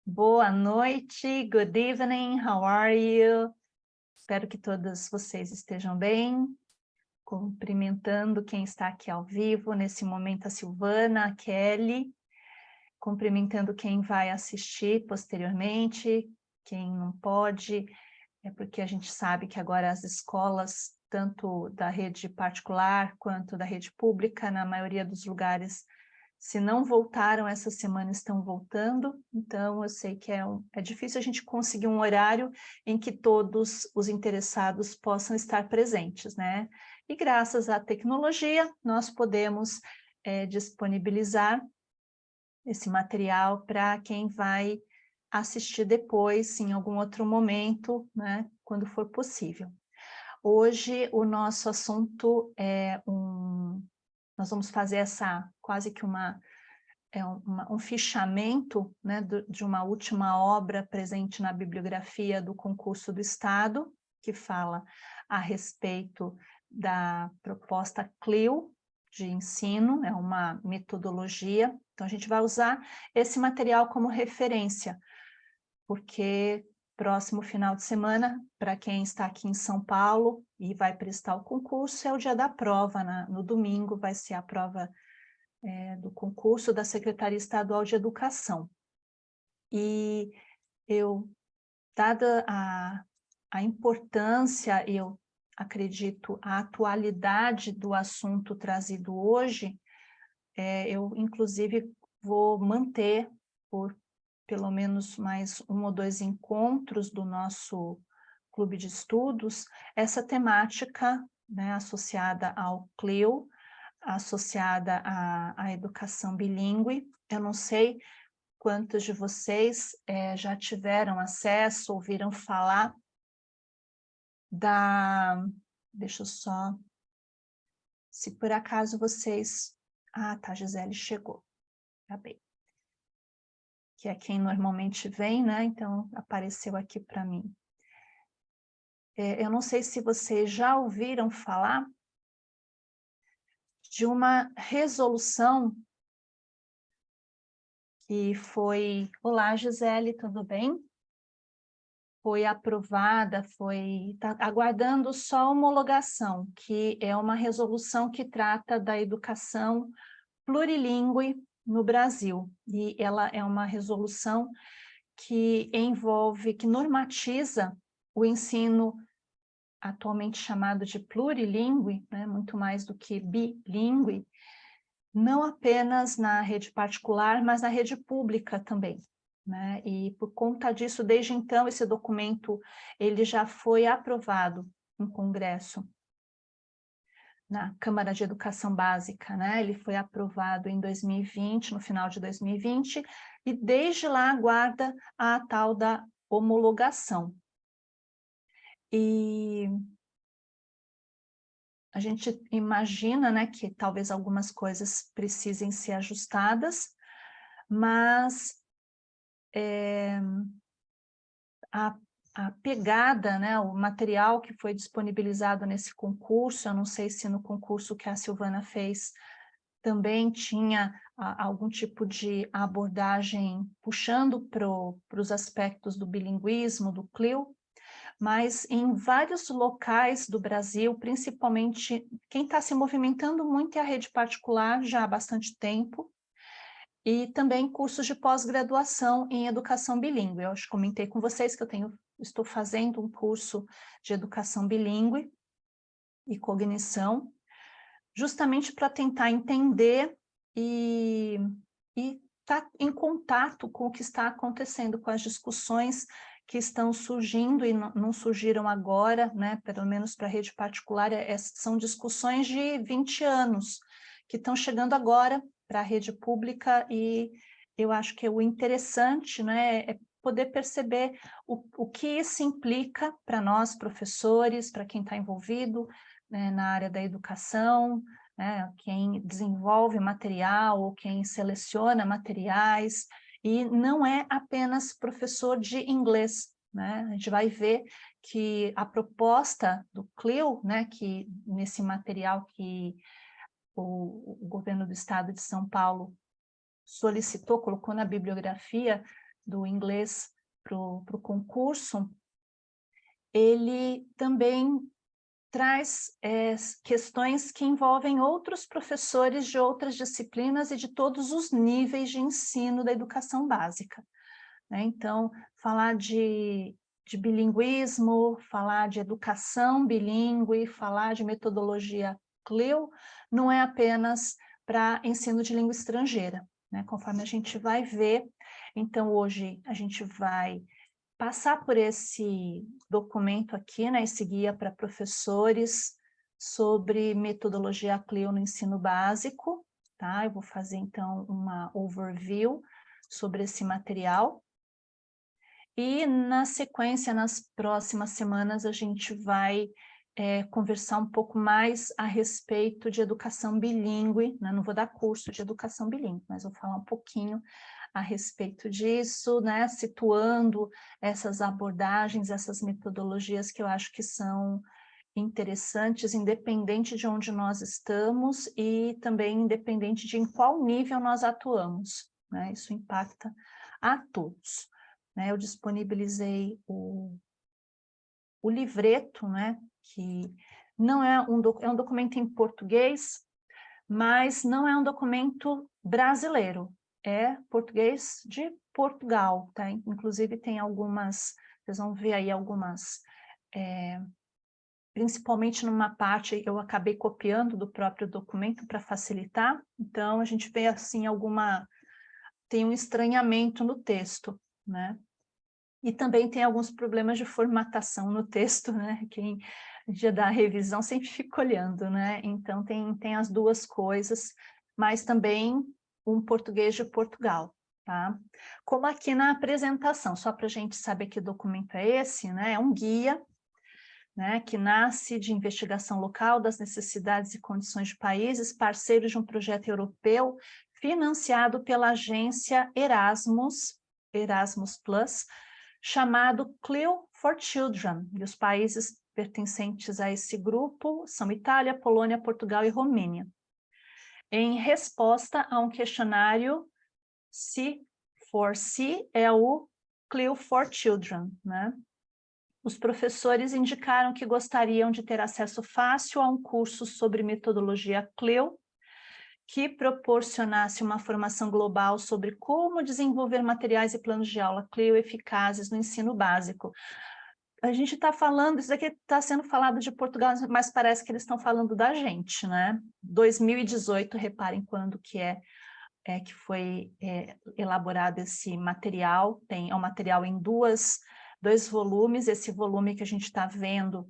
Boa noite, good evening, how are you? Espero que todos vocês estejam bem. Cumprimentando quem está aqui ao vivo, nesse momento a Silvana, a Kelly. Cumprimentando quem vai assistir posteriormente, quem não pode, é porque a gente sabe que agora as escolas, tanto da rede particular quanto da rede pública, na maioria dos lugares, se não voltaram essa semana, estão voltando. Então, eu sei que é difícil a gente conseguir um horário em que todos os interessados possam estar presentes, né? E graças à tecnologia, nós podemos disponibilizar esse material para quem vai assistir depois, em algum outro momento, né? Quando for possível. Hoje, o nosso assunto é nós vamos fazer quase que um fichamento, né, de uma última obra presente na bibliografia do concurso do Estado, que fala a respeito da proposta CLIO de ensino, é uma metodologia. Então, a gente vai usar esse material como referência, porque próximo final de semana, para quem está aqui em São Paulo e vai prestar o concurso, é o dia da prova, no domingo vai ser a prova do concurso da Secretaria Estadual de Educação. E dada a importância, eu acredito, a atualidade do assunto trazido hoje, eu, inclusive, vou manter por pelo menos mais 1 ou 2 encontros do nosso clube de estudos, essa temática, né, associada ao CLIO, associada à educação bilíngue. Eu não sei quantos de vocês já tiveram acesso, ouviram falar deixa eu só... Se por acaso vocês... Ah, tá, Gisele chegou. Tá bem. Que é quem normalmente vem, né? Então, apareceu aqui para mim. Eu não sei se vocês já ouviram falar de uma resolução que foi... Olá, Gisele, tudo bem? Foi aprovada, está aguardando só homologação, que é uma resolução que trata da educação plurilíngue no Brasil. E ela é uma resolução que que normatiza o ensino atualmente chamado de plurilíngue, né, muito mais do que bilíngue, não apenas na rede particular, mas na rede pública também, né? E por conta disso, desde então, esse documento ele já foi aprovado no Congresso, na Câmara de Educação Básica, né? Ele foi aprovado em 2020, no final de 2020, e desde lá aguarda a tal da homologação. E a gente imagina, né, que talvez algumas coisas precisem ser ajustadas, mas a pegada, né, o material que foi disponibilizado nesse concurso, eu não sei se no concurso que a Silvana fez também tinha algum tipo de abordagem puxando para os aspectos do bilinguismo, do CLIO, mas em vários locais do Brasil, principalmente quem está se movimentando muito é a rede particular já há bastante tempo, e também cursos de pós-graduação em educação bilíngue. Eu acho que comentei com vocês que estou fazendo um curso de educação bilíngue e cognição, justamente para tentar entender e estar em contato com o que está acontecendo, com as discussões que estão surgindo e não surgiram agora, né, pelo menos para a rede particular, são discussões de 20 anos, que estão chegando agora para a rede pública, e eu acho que o interessante, né, é poder perceber o que isso implica para nós, professores, para quem está envolvido, né, na área da educação, né, quem desenvolve material ou quem seleciona materiais, e não é apenas professor de inglês, né? A gente vai ver que a proposta do CLIO, né, que nesse material que o governo do estado de São Paulo solicitou, colocou na bibliografia, do inglês para o concurso, ele também traz questões que envolvem outros professores de outras disciplinas e de todos os níveis de ensino da educação básica, né? Então, falar de bilinguismo, falar de educação bilíngue, falar de metodologia CLIL, não é apenas para ensino de língua estrangeira, né? Conforme a gente vai ver. Então, hoje a gente vai passar por esse documento aqui, né, esse guia para professores sobre metodologia CLIL no ensino básico, tá? Eu vou fazer, então, uma overview sobre esse material. E, na sequência, nas próximas semanas, a gente vai conversar um pouco mais a respeito de educação bilíngue, né? Não vou dar curso de educação bilíngue, mas vou falar um pouquinho a respeito disso, né? Situando essas abordagens, essas metodologias que eu acho que são interessantes, independente de onde nós estamos e também independente de em qual nível nós atuamos, né? Isso impacta a todos, né? Eu disponibilizei o livreto, né? Que não é um documento em português, mas não é um documento brasileiro, é português de Portugal, tá? Inclusive tem algumas, vocês vão ver aí algumas, principalmente numa parte eu acabei copiando do próprio documento para facilitar, então a gente vê assim tem um estranhamento no texto, né? E também tem alguns problemas de formatação no texto, né? Quem dia da revisão sempre fica olhando, né? Então tem as duas coisas, mas também um português de Portugal, tá? Como aqui na apresentação, só para a gente saber que documento é esse, né? É um guia, né? Que nasce de investigação local das necessidades e condições de países parceiros de um projeto europeu financiado pela agência Erasmus Plus, chamado CLIL for Children, e os países pertencentes a esse grupo são Itália, Polônia, Portugal e Romênia, em resposta a um questionário C4C, é o CLIL for Children, né? Os professores indicaram que gostariam de ter acesso fácil a um curso sobre metodologia CLIL, que proporcionasse uma formação global sobre como desenvolver materiais e planos de aula CLIL eficazes no ensino básico. A gente está falando, isso aqui está sendo falado de Portugal, mas parece que eles estão falando da gente, né? 2018, reparem quando que que foi elaborado esse material, é um material em dois volumes, esse volume que a gente está vendo,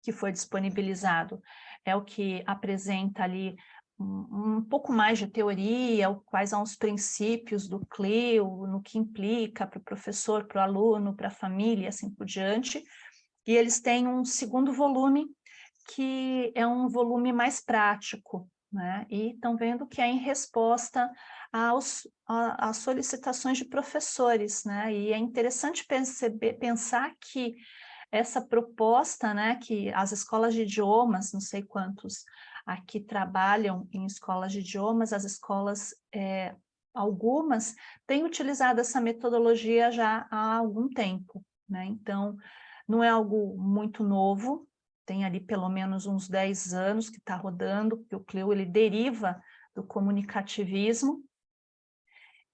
que foi disponibilizado, é o que apresenta ali um pouco mais de teoria, quais são os princípios do CLIL, no que implica para o professor, para o aluno, para a família, e assim por diante. E eles têm um segundo volume, que é um volume mais prático, né? E estão vendo que é em resposta às solicitações de professores, né? E é interessante pensar que essa proposta, né, que as escolas de idiomas, não sei quantos aqui trabalham em escolas de idiomas, as escolas, algumas, têm utilizado essa metodologia já há algum tempo, né? Então, não é algo muito novo, tem ali pelo menos uns 10 anos que está rodando, porque o CLIL ele deriva do comunicativismo,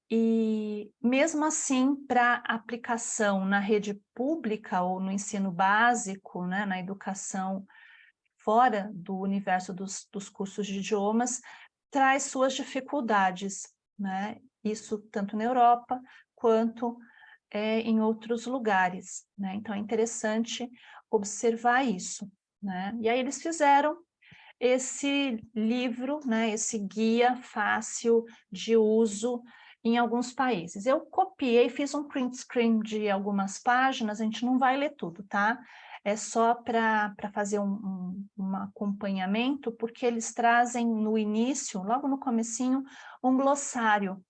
e mesmo assim, para aplicação na rede pública ou no ensino básico, né, na educação fora do universo dos cursos de idiomas, traz suas dificuldades, né? Isso tanto na Europa quanto em outros lugares, né? Então é interessante observar isso, né? E aí eles fizeram esse livro, né, esse guia fácil de uso em alguns países. Eu copiei, fiz um print screen de algumas páginas, a gente não vai ler tudo, tá? É só para fazer um acompanhamento, porque eles trazem no início, logo no comecinho, um glossário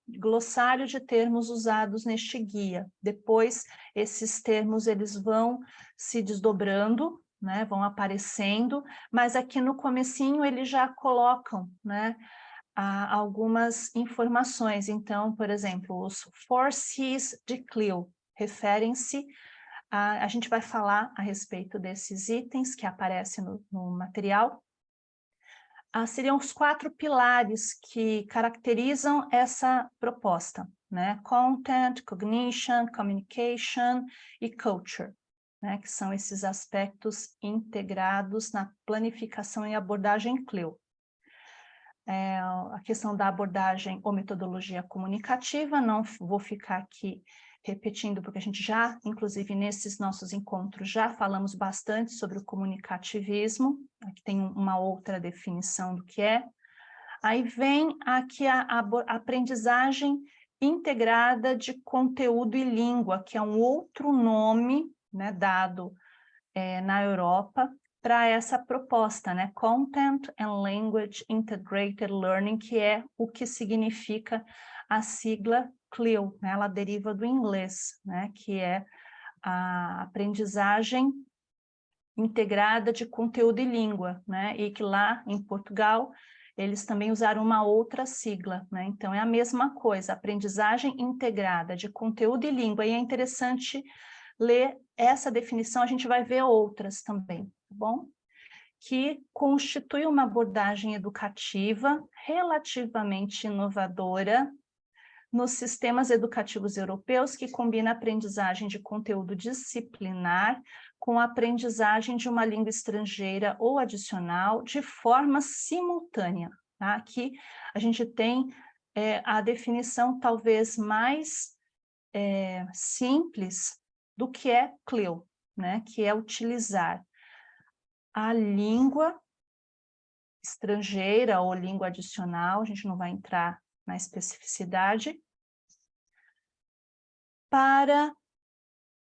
de termos usados neste guia. Depois, esses termos eles vão se desdobrando, né, vão aparecendo, mas aqui no comecinho eles já colocam, né, algumas informações. Então, por exemplo, os 4 Cs de Clio referem-se a gente vai falar a respeito desses itens que aparecem no material. Seriam os 4 pilares que caracterizam essa proposta, né? Content, Cognition, Communication e Culture, né? Que são esses aspectos integrados na planificação e abordagem Clio. A questão da abordagem ou metodologia comunicativa, não vou ficar aqui repetindo, porque a gente já, inclusive nesses nossos encontros, já falamos bastante sobre o comunicativismo, aqui tem uma outra definição do que é. Aí vem aqui a aprendizagem integrada de conteúdo e língua, que é um outro nome, né, dado na Europa, para essa proposta, né? Content and Language Integrated Learning, que é o que significa a sigla CLIL, né? Ela deriva do inglês, né? Que é a aprendizagem integrada de conteúdo e língua, né? E que lá em Portugal eles também usaram uma outra sigla, né? Então é a mesma coisa, aprendizagem integrada de conteúdo e língua, e é interessante ler essa definição, a gente vai ver outras também, tá bom? Que constitui uma abordagem educativa relativamente inovadora nos sistemas educativos europeus, que combina a aprendizagem de conteúdo disciplinar com a aprendizagem de uma língua estrangeira ou adicional de forma simultânea. Tá? Aqui a gente tem a definição talvez mais simples do que é CLIL, né? Que é utilizar a língua estrangeira ou língua adicional, a gente não vai entrar na especificidade, para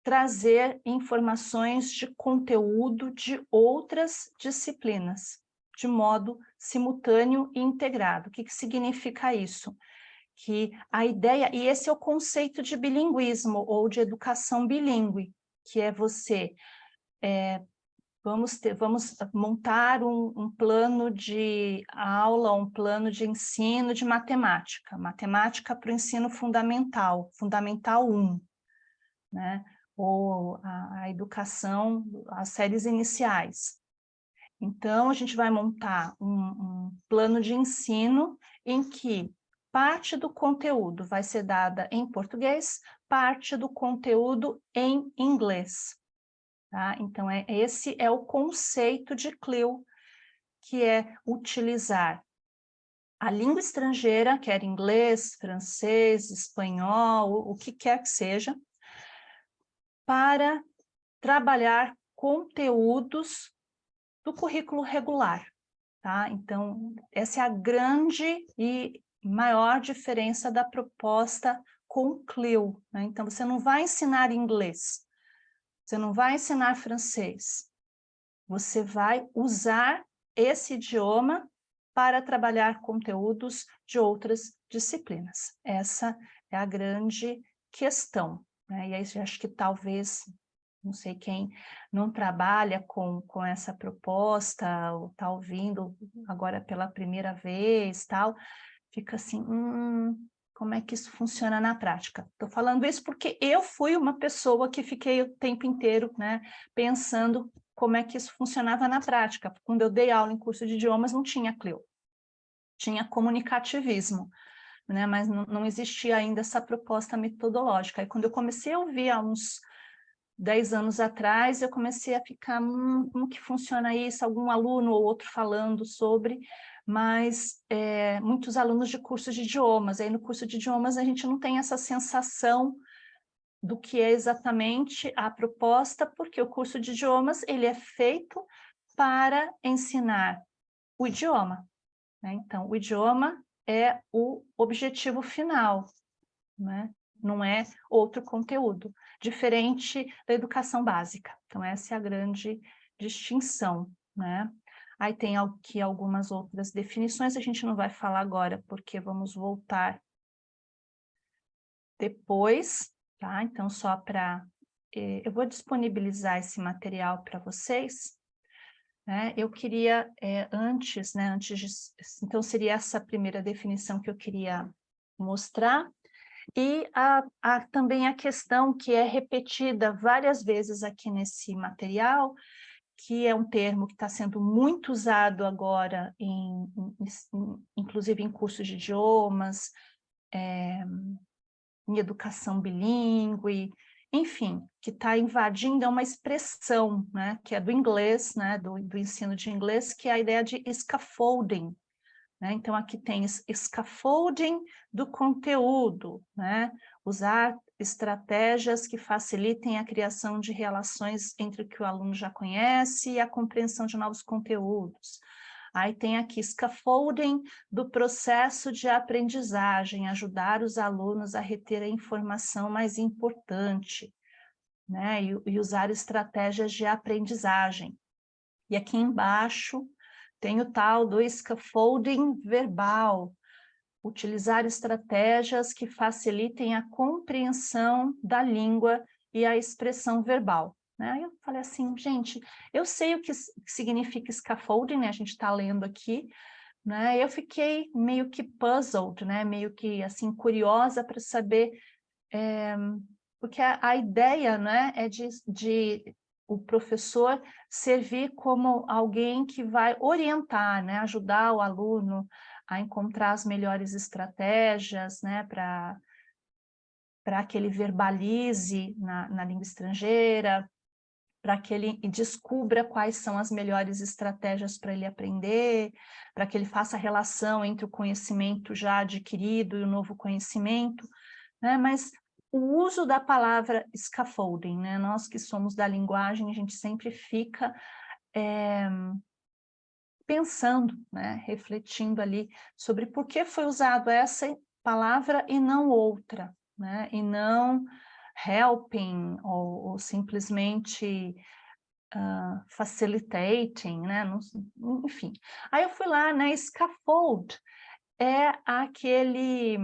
trazer informações de conteúdo de outras disciplinas, de modo simultâneo e integrado. O que significa isso? Que a ideia, e esse é o conceito de bilinguismo ou de educação bilíngue, que é você vamos montar um plano de aula, um plano de ensino de matemática para o ensino fundamental, Fundamental 1, né? Ou a educação, as séries iniciais. Então, a gente vai montar um plano de ensino em que parte do conteúdo vai ser dada em português, parte do conteúdo em inglês. Tá? Então, esse é o conceito de CLIL, que é utilizar a língua estrangeira, quer inglês, francês, espanhol, o que quer que seja, para trabalhar conteúdos do currículo regular. Tá? Então, essa é a grande e maior diferença da proposta com CLIL. Né? Então, você não vai ensinar inglês, você não vai ensinar francês, você vai usar esse idioma para trabalhar conteúdos de outras disciplinas. Essa é a grande questão, né? E aí eu acho que talvez, não sei quem não trabalha com essa proposta, ou está ouvindo agora pela primeira vez, tal, fica assim, como é que isso funciona na prática? Estou falando isso porque eu fui uma pessoa que fiquei o tempo inteiro, né, pensando como é que isso funcionava na prática. Quando eu dei aula em curso de idiomas, não tinha CLIL, tinha comunicativismo, né, mas não existia ainda essa proposta metodológica. E quando eu comecei a ouvir há uns 10 anos atrás, eu comecei a ficar, como que funciona isso? Algum aluno ou outro falando sobre, mas muitos alunos de cursos de idiomas. Aí no curso de idiomas a gente não tem essa sensação do que é exatamente a proposta, porque o curso de idiomas ele é feito para ensinar o idioma, né? Então, o idioma é o objetivo final, né? Não é outro conteúdo, diferente da educação básica. Então, essa é a grande distinção, né? Aí tem aqui algumas outras definições, a gente não vai falar agora, porque vamos voltar depois, tá? Então, só para... eu vou disponibilizar esse material para vocês, né? Eu queria, antes de... Então, seria essa primeira definição que eu queria mostrar. E também a questão que é repetida várias vezes aqui nesse material, que é um termo que está sendo muito usado agora, inclusive em cursos de idiomas, em educação bilíngue, enfim, que está invadindo, é uma expressão, né, que é do inglês, né, do ensino de inglês, que é a ideia de scaffolding, né? Então, aqui tem scaffolding do conteúdo, né? Usar estratégias que facilitem a criação de relações entre o que o aluno já conhece e a compreensão de novos conteúdos. Aí tem aqui scaffolding do processo de aprendizagem, ajudar os alunos a reter a informação mais importante, né? E usar estratégias de aprendizagem. E aqui embaixo tem o tal do scaffolding verbal, utilizar estratégias que facilitem a compreensão da língua e a expressão verbal. Né? Eu falei assim, gente, eu sei o que significa scaffolding, né? A gente está lendo aqui, né? Eu fiquei meio que puzzled, né? Meio que assim curiosa para saber, porque a ideia, né, é de o professor servir como alguém que vai orientar, né, ajudar o aluno a encontrar as melhores estratégias, né, para que ele verbalize na língua estrangeira, para que ele descubra quais são as melhores estratégias para ele aprender, para que ele faça a relação entre o conhecimento já adquirido e o novo conhecimento, né? Mas o uso da palavra scaffolding, né? Nós que somos da linguagem, a gente sempre fica pensando, né? Refletindo ali sobre por que foi usado essa palavra e não outra, né? E não helping ou simplesmente facilitating, né? Enfim. Aí eu fui lá, né? Scaffold é aquele,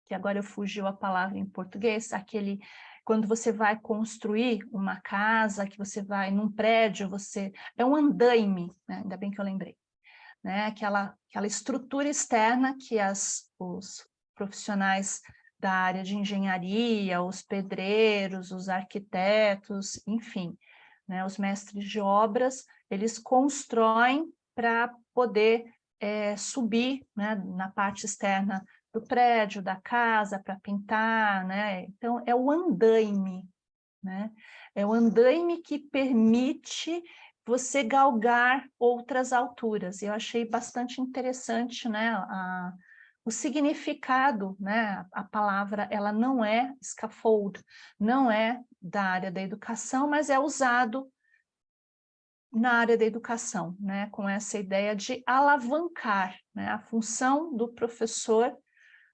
que agora fugiu a palavra em português, aquele, quando você vai construir uma casa, que você vai num prédio, é um andaime, né? Ainda bem que eu lembrei, né? Aquela estrutura externa que os profissionais da área de engenharia, os pedreiros, os arquitetos, enfim, né, os mestres de obras, eles constroem para poder subir, né, na parte externa do prédio, da casa, para pintar, né? Então, é o andaime, né? É o andaime que permite você galgar outras alturas. Eu achei bastante interessante, né, o significado, né? A palavra, ela não é scaffold, não é da área da educação, mas é usado na área da educação, né? Com essa ideia de alavancar, né? A função do professor,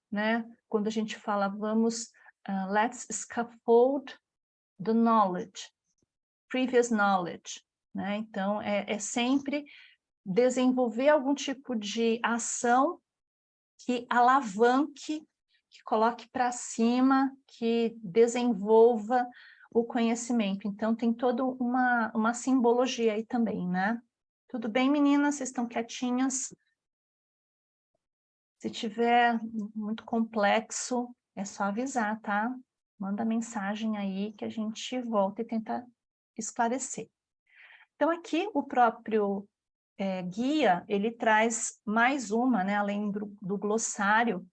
né? Quando a gente fala, vamos, let's scaffold the knowledge, previous knowledge, né? Então, é sempre desenvolver algum tipo de ação que alavanque, que coloque para cima, que desenvolva o conhecimento. Então, tem toda uma simbologia aí também, né? Tudo bem, meninas? Vocês estão quietinhas? Se tiver muito complexo, é só avisar, tá? Manda mensagem aí que a gente volta e tenta esclarecer. Então, aqui o próprio guia, ele traz mais uma, né? Além do glossário,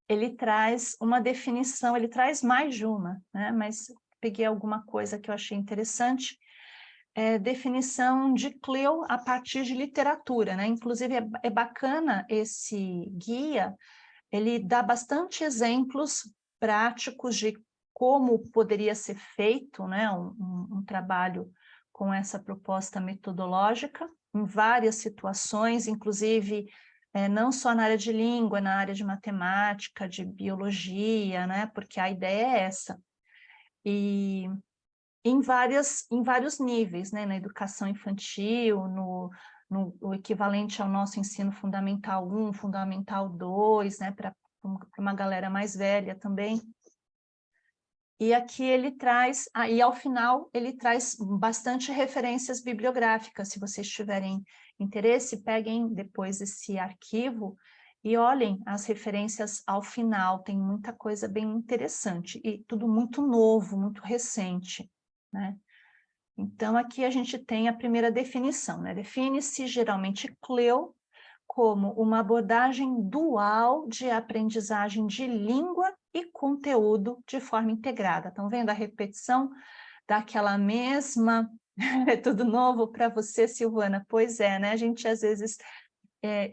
ele traz uma definição, ele traz mais de uma, né? Mas peguei alguma coisa que eu achei interessante, definição de CLIL a partir de literatura, né? Inclusive, é bacana esse guia, ele dá bastante exemplos práticos de como poderia ser feito, né, um trabalho com essa proposta metodológica, em várias situações, inclusive não só na área de língua, na área de matemática, de biologia, né, porque a ideia é essa. E em vários níveis, né, na educação infantil, no equivalente ao nosso ensino fundamental 1, fundamental 2, né, para uma galera mais velha também. E aqui ele traz, aí ao final, ele traz bastante referências bibliográficas. Se vocês tiverem interesse, peguem depois esse arquivo e olhem as referências ao final. Tem muita coisa bem interessante e tudo muito novo, muito recente, né? Então, aqui a gente tem a primeira definição, né? Define-se geralmente CLIL como uma abordagem dual de aprendizagem de língua e conteúdo de forma integrada. Estão vendo a repetição daquela mesma... É tudo novo para você, Silvana? Pois é, né? A gente às vezes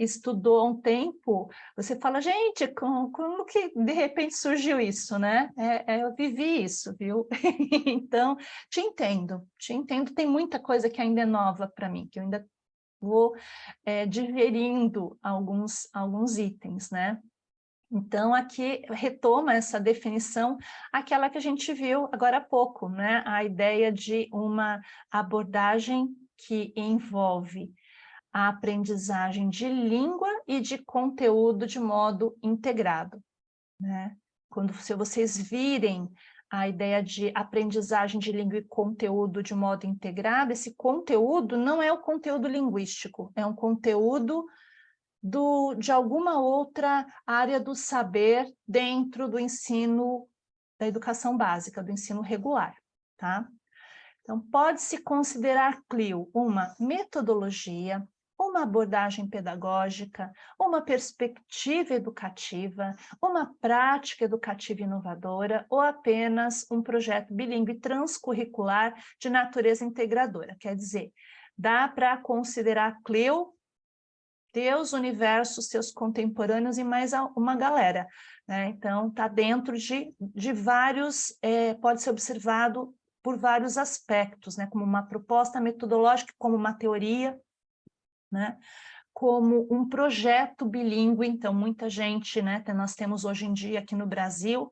estudou há um tempo, você fala, gente, como que de repente surgiu isso, né? Eu vivi isso, viu? Então, te entendo, tem muita coisa que ainda é nova para mim, que eu ainda vou digerindo alguns itens, né? Então, aqui retoma essa definição, aquela que a gente viu agora há pouco, né? A ideia de uma abordagem que envolve a aprendizagem de língua e de conteúdo de modo integrado, né? Se vocês virem a ideia de aprendizagem de língua e conteúdo de modo integrado, esse conteúdo não é o conteúdo linguístico, é um conteúdo de alguma outra área do saber dentro do ensino da educação básica, do ensino regular, tá? Então, pode-se considerar CLIL uma metodologia, uma abordagem pedagógica, uma perspectiva educativa, uma prática educativa inovadora ou apenas um projeto bilíngue transcurricular de natureza integradora. Quer dizer, dá para considerar CLIL, Deus, universo, seus contemporâneos e mais uma galera, né? Então, está dentro de vários, pode ser observado por vários aspectos, né? Como uma proposta metodológica, como uma teoria, né? Como um projeto bilíngue. Então, muita gente, né? Nós temos hoje em dia aqui no Brasil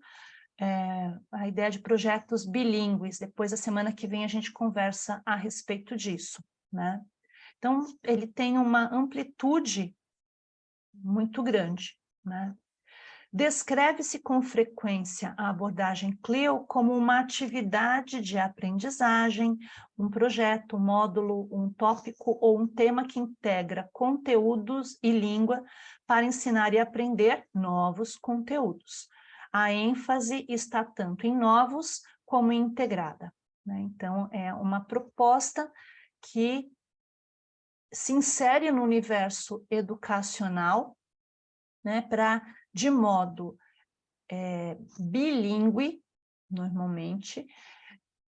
a ideia de projetos bilíngues. Depois, a semana que vem, a gente conversa a respeito disso, né? Então, ele tem uma amplitude muito grande, né? Descreve-se com frequência a abordagem CLIL como uma atividade de aprendizagem, um projeto, um módulo, um tópico ou um tema que integra conteúdos e língua para ensinar e aprender novos conteúdos. A ênfase está tanto em novos como em integrada, né? Então, é uma proposta que se insere no universo educacional, né, de modo bilíngue, normalmente,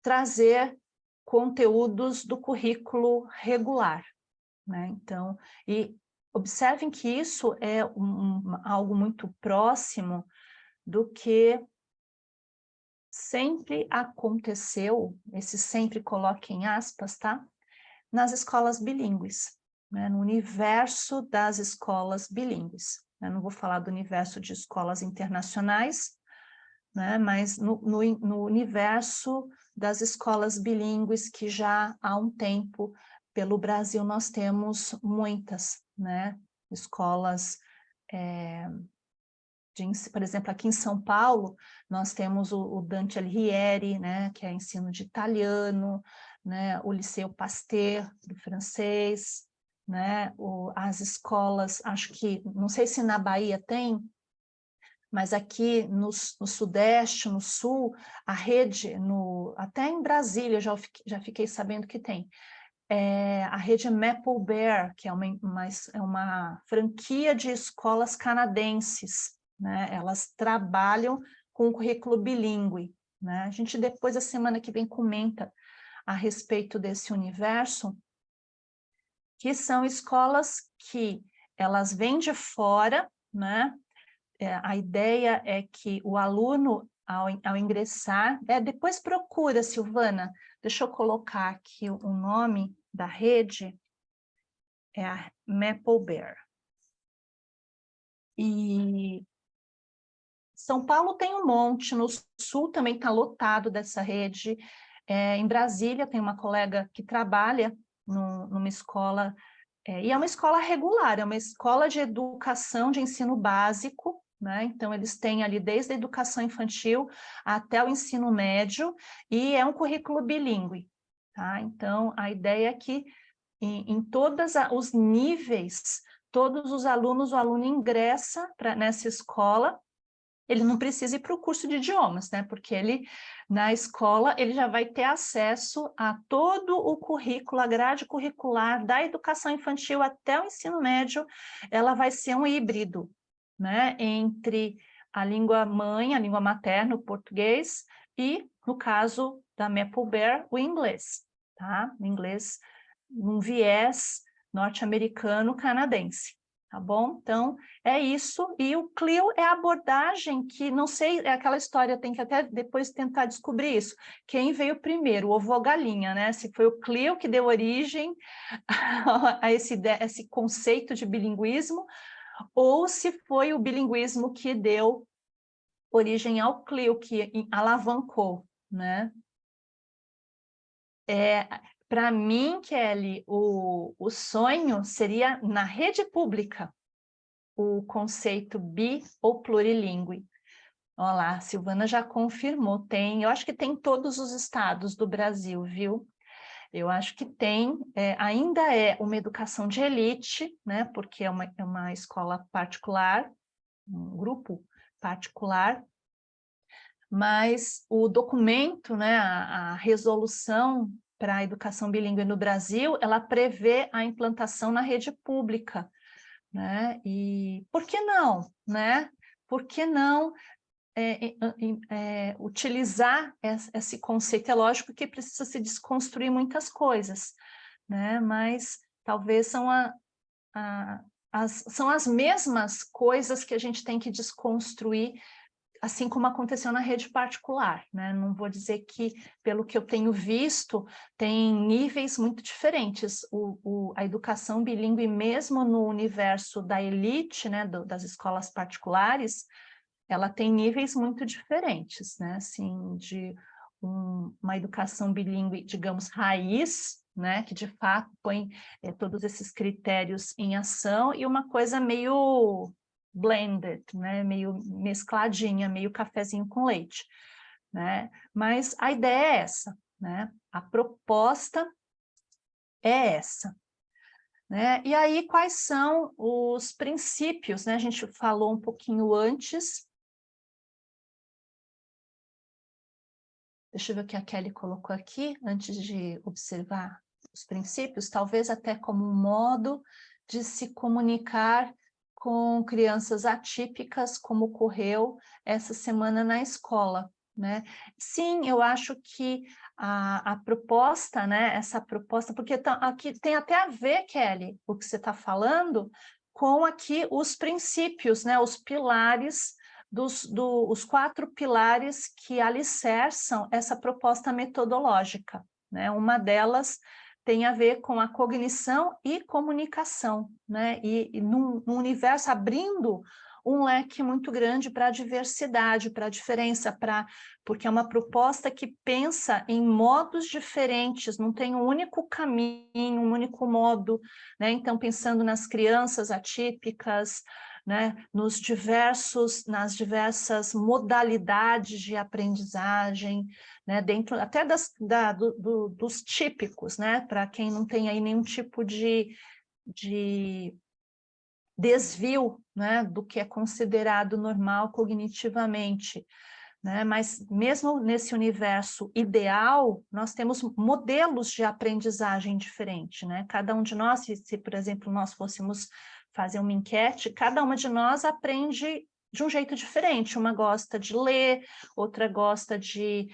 trazer conteúdos do currículo regular, né? Então, e observem que isso é algo muito próximo do que sempre aconteceu, esse sempre coloque em aspas, tá? Nas escolas bilíngues, né? No universo das escolas bilíngues. Eu não vou falar do universo de escolas internacionais, né? Mas no universo das escolas bilíngues, que já há um tempo, pelo Brasil, nós temos muitas, né? Escolas, por exemplo, aqui em São Paulo, nós temos o Dante Alighieri, né? Que é ensino de italiano, né? O Liceu Pasteur, do francês, né? As escolas, acho que, não sei se na Bahia tem, mas aqui no Sudeste, no Sul, a rede, até em Brasília já fiquei sabendo que tem, a rede Maple Bear, que é uma franquia de escolas canadenses, né? Elas trabalham com o currículo bilíngue, né? A gente depois, a semana que vem, comenta a respeito desse universo, que são escolas que elas vêm de fora, né? A ideia é que o aluno, ao ingressar, depois procura, Silvana, deixa eu colocar aqui o nome da rede, é a Maple Bear. E São Paulo tem um monte, no Sul também está lotado dessa rede, em Brasília tem uma colega que trabalha numa escola, e é uma escola regular, é uma escola de educação de ensino básico, né? Então, eles têm ali desde a educação infantil até o ensino médio, e é um currículo bilíngue, tá? Então, a ideia é que em todos os níveis, todos os alunos, o aluno ingressa nessa escola, ele não precisa ir para o curso de idiomas, né? Porque ele, na escola, ele já vai ter acesso a todo o currículo, a grade curricular da educação infantil até o ensino médio, ela vai ser um híbrido, né? Entre a língua mãe, a língua materna, o português, e, no caso da Maple Bear, o inglês, tá? O inglês num viés norte-americano canadense. Tá bom? Então, é isso. E o CLIO é a abordagem que, não sei, é aquela história, tem que até depois tentar descobrir isso. Quem veio primeiro, o ovo ou a galinha, né? Se foi o CLIO que deu origem a esse conceito de bilinguismo, ou se foi o bilinguismo que deu origem ao CLIO, que alavancou, né? Para mim, Kelly, o sonho seria na rede pública, o conceito bi ou plurilingüe. Olha lá, a Silvana já confirmou, tem, eu acho que tem em todos os estados do Brasil, viu? Eu acho que tem, ainda é uma educação de elite, né? Porque é uma escola particular, um grupo particular, mas o documento, né, a resolução para a educação bilíngue no Brasil, ela prevê a implantação na rede pública, né? E por que não, né? Por que não utilizar esse conceito? É lógico que precisa se desconstruir muitas coisas, né? Mas talvez são as mesmas coisas que a gente tem que desconstruir, assim como aconteceu na rede particular, né? Não vou dizer que, pelo que eu tenho visto, tem níveis muito diferentes. A educação bilíngue, mesmo no universo da elite, né, das escolas particulares, ela tem níveis muito diferentes, né? Assim, de uma educação bilíngue, digamos, raiz, né, que de fato põe todos esses critérios em ação, e uma coisa meio blended, né, meio mescladinha, meio cafezinho com leite, né? Mas a ideia é essa, né? A proposta é essa, né? E aí, quais são os princípios, né? A gente falou um pouquinho antes. Deixa eu ver o que a Kelly colocou aqui, antes de observar os princípios, talvez até como um modo de se comunicar com crianças atípicas, como ocorreu essa semana na escola, né? Sim, eu acho que a proposta, né, essa proposta, porque aqui tem até a ver, Kelly, o que você está falando, com aqui os princípios, né, os pilares, os 4 pilares que alicerçam essa proposta metodológica, né? Uma delas tem a ver com a cognição e comunicação, né? E num universo abrindo um leque muito grande para a diversidade, para a diferença, porque é uma proposta que pensa em modos diferentes, não tem um único caminho, um único modo, né? Então, pensando nas crianças atípicas, né, nas diversas modalidades de aprendizagem, né, dentro até dos típicos, né, para quem não tem aí nenhum tipo de desvio, né, do que é considerado normal cognitivamente, né? Mas mesmo nesse universo ideal, nós temos modelos de aprendizagem diferentes, né? Cada um de nós, se por exemplo, nós fôssemos fazer uma enquete, cada uma de nós aprende de um jeito diferente. Uma gosta de ler, outra gosta de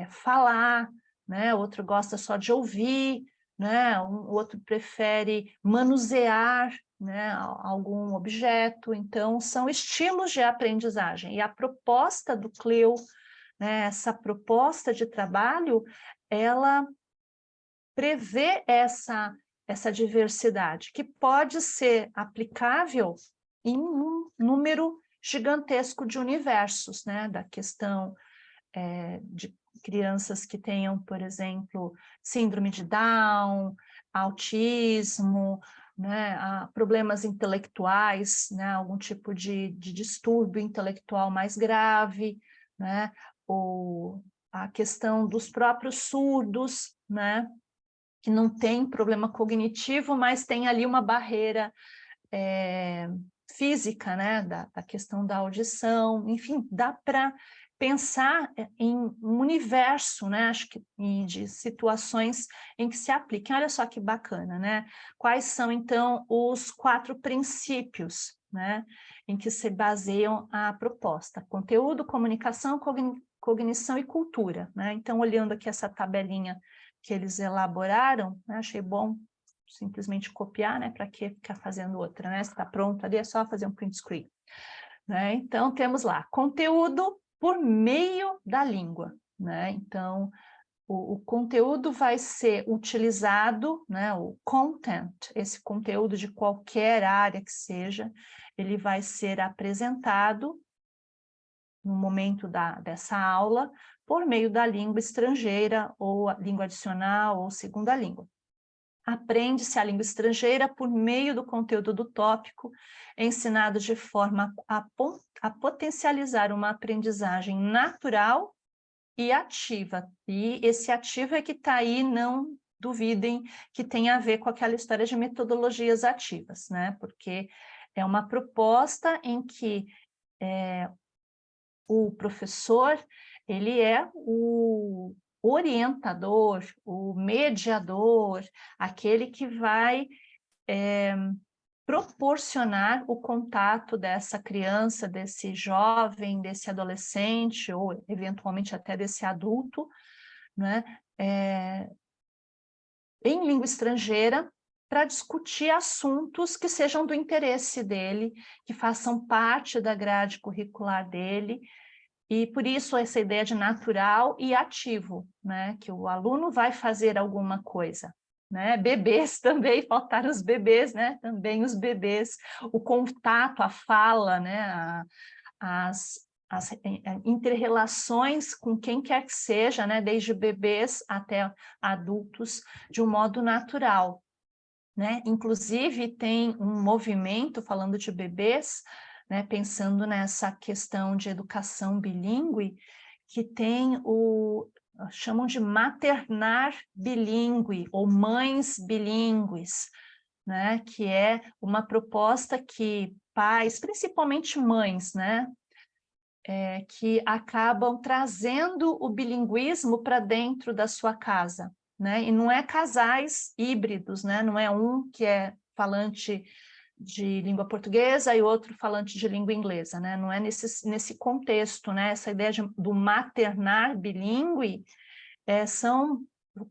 falar, né? Outra gosta só de ouvir, né? O outro prefere manusear, né, algum objeto. Então, são estilos de aprendizagem. E a proposta do CLIO, né, essa proposta de trabalho, ela prevê essa diversidade, que pode ser aplicável em um número gigantesco de universos, né, da questão de crianças que tenham, por exemplo, síndrome de Down, autismo, né, a problemas intelectuais, né, algum tipo de distúrbio intelectual mais grave, né, ou a questão dos próprios surdos, né, que não tem problema cognitivo, mas tem ali uma barreira física, né, da questão da audição, enfim, dá para pensar em um universo, né, acho que de situações em que se apliquem. Olha só que bacana, né? Quais são, então, os 4 princípios, né, em que se baseiam a proposta? Conteúdo, comunicação, cognição e cultura, né? Então, olhando aqui essa tabelinha que eles elaboraram, né, achei bom simplesmente copiar, né? Para que ficar fazendo outra, né? Se está pronto ali, é só fazer um print screen. Né? Então, temos lá, conteúdo por meio da língua, né? Então, o conteúdo vai ser utilizado, né? O content, esse conteúdo de qualquer área que seja, ele vai ser apresentado no momento dessa aula por meio da língua estrangeira, ou a língua adicional, ou segunda língua. Aprende-se a língua estrangeira por meio do conteúdo do tópico, ensinado de forma a potencializar uma aprendizagem natural e ativa. E esse ativo é que está aí, não duvidem que tem a ver com aquela história de metodologias ativas, né? Porque é uma proposta em que o professor, ele é o orientador, o mediador, aquele que vai proporcionar o contato dessa criança, desse jovem, desse adolescente, ou eventualmente até desse adulto, né, em língua estrangeira, para discutir assuntos que sejam do interesse dele, que façam parte da grade curricular dele, e por isso essa ideia de natural e ativo, né? Que o aluno vai fazer alguma coisa, né? Bebês também, faltaram os bebês, né? Também os bebês, o contato, a fala, né? As inter-relações com quem quer que seja, né? Desde bebês até adultos, de um modo natural, né? Inclusive tem um movimento falando de bebês, né, pensando nessa questão de educação bilíngue, que tem chamam de maternar bilíngue, ou mães bilíngues, né, que é uma proposta que pais, principalmente mães, né, que acabam trazendo o bilinguismo para dentro da sua casa, né, e não é casais híbridos, né, não é um que é falante de língua portuguesa e outro falante de língua inglesa, né? Não é nesse contexto, né? Essa ideia do maternar bilíngue são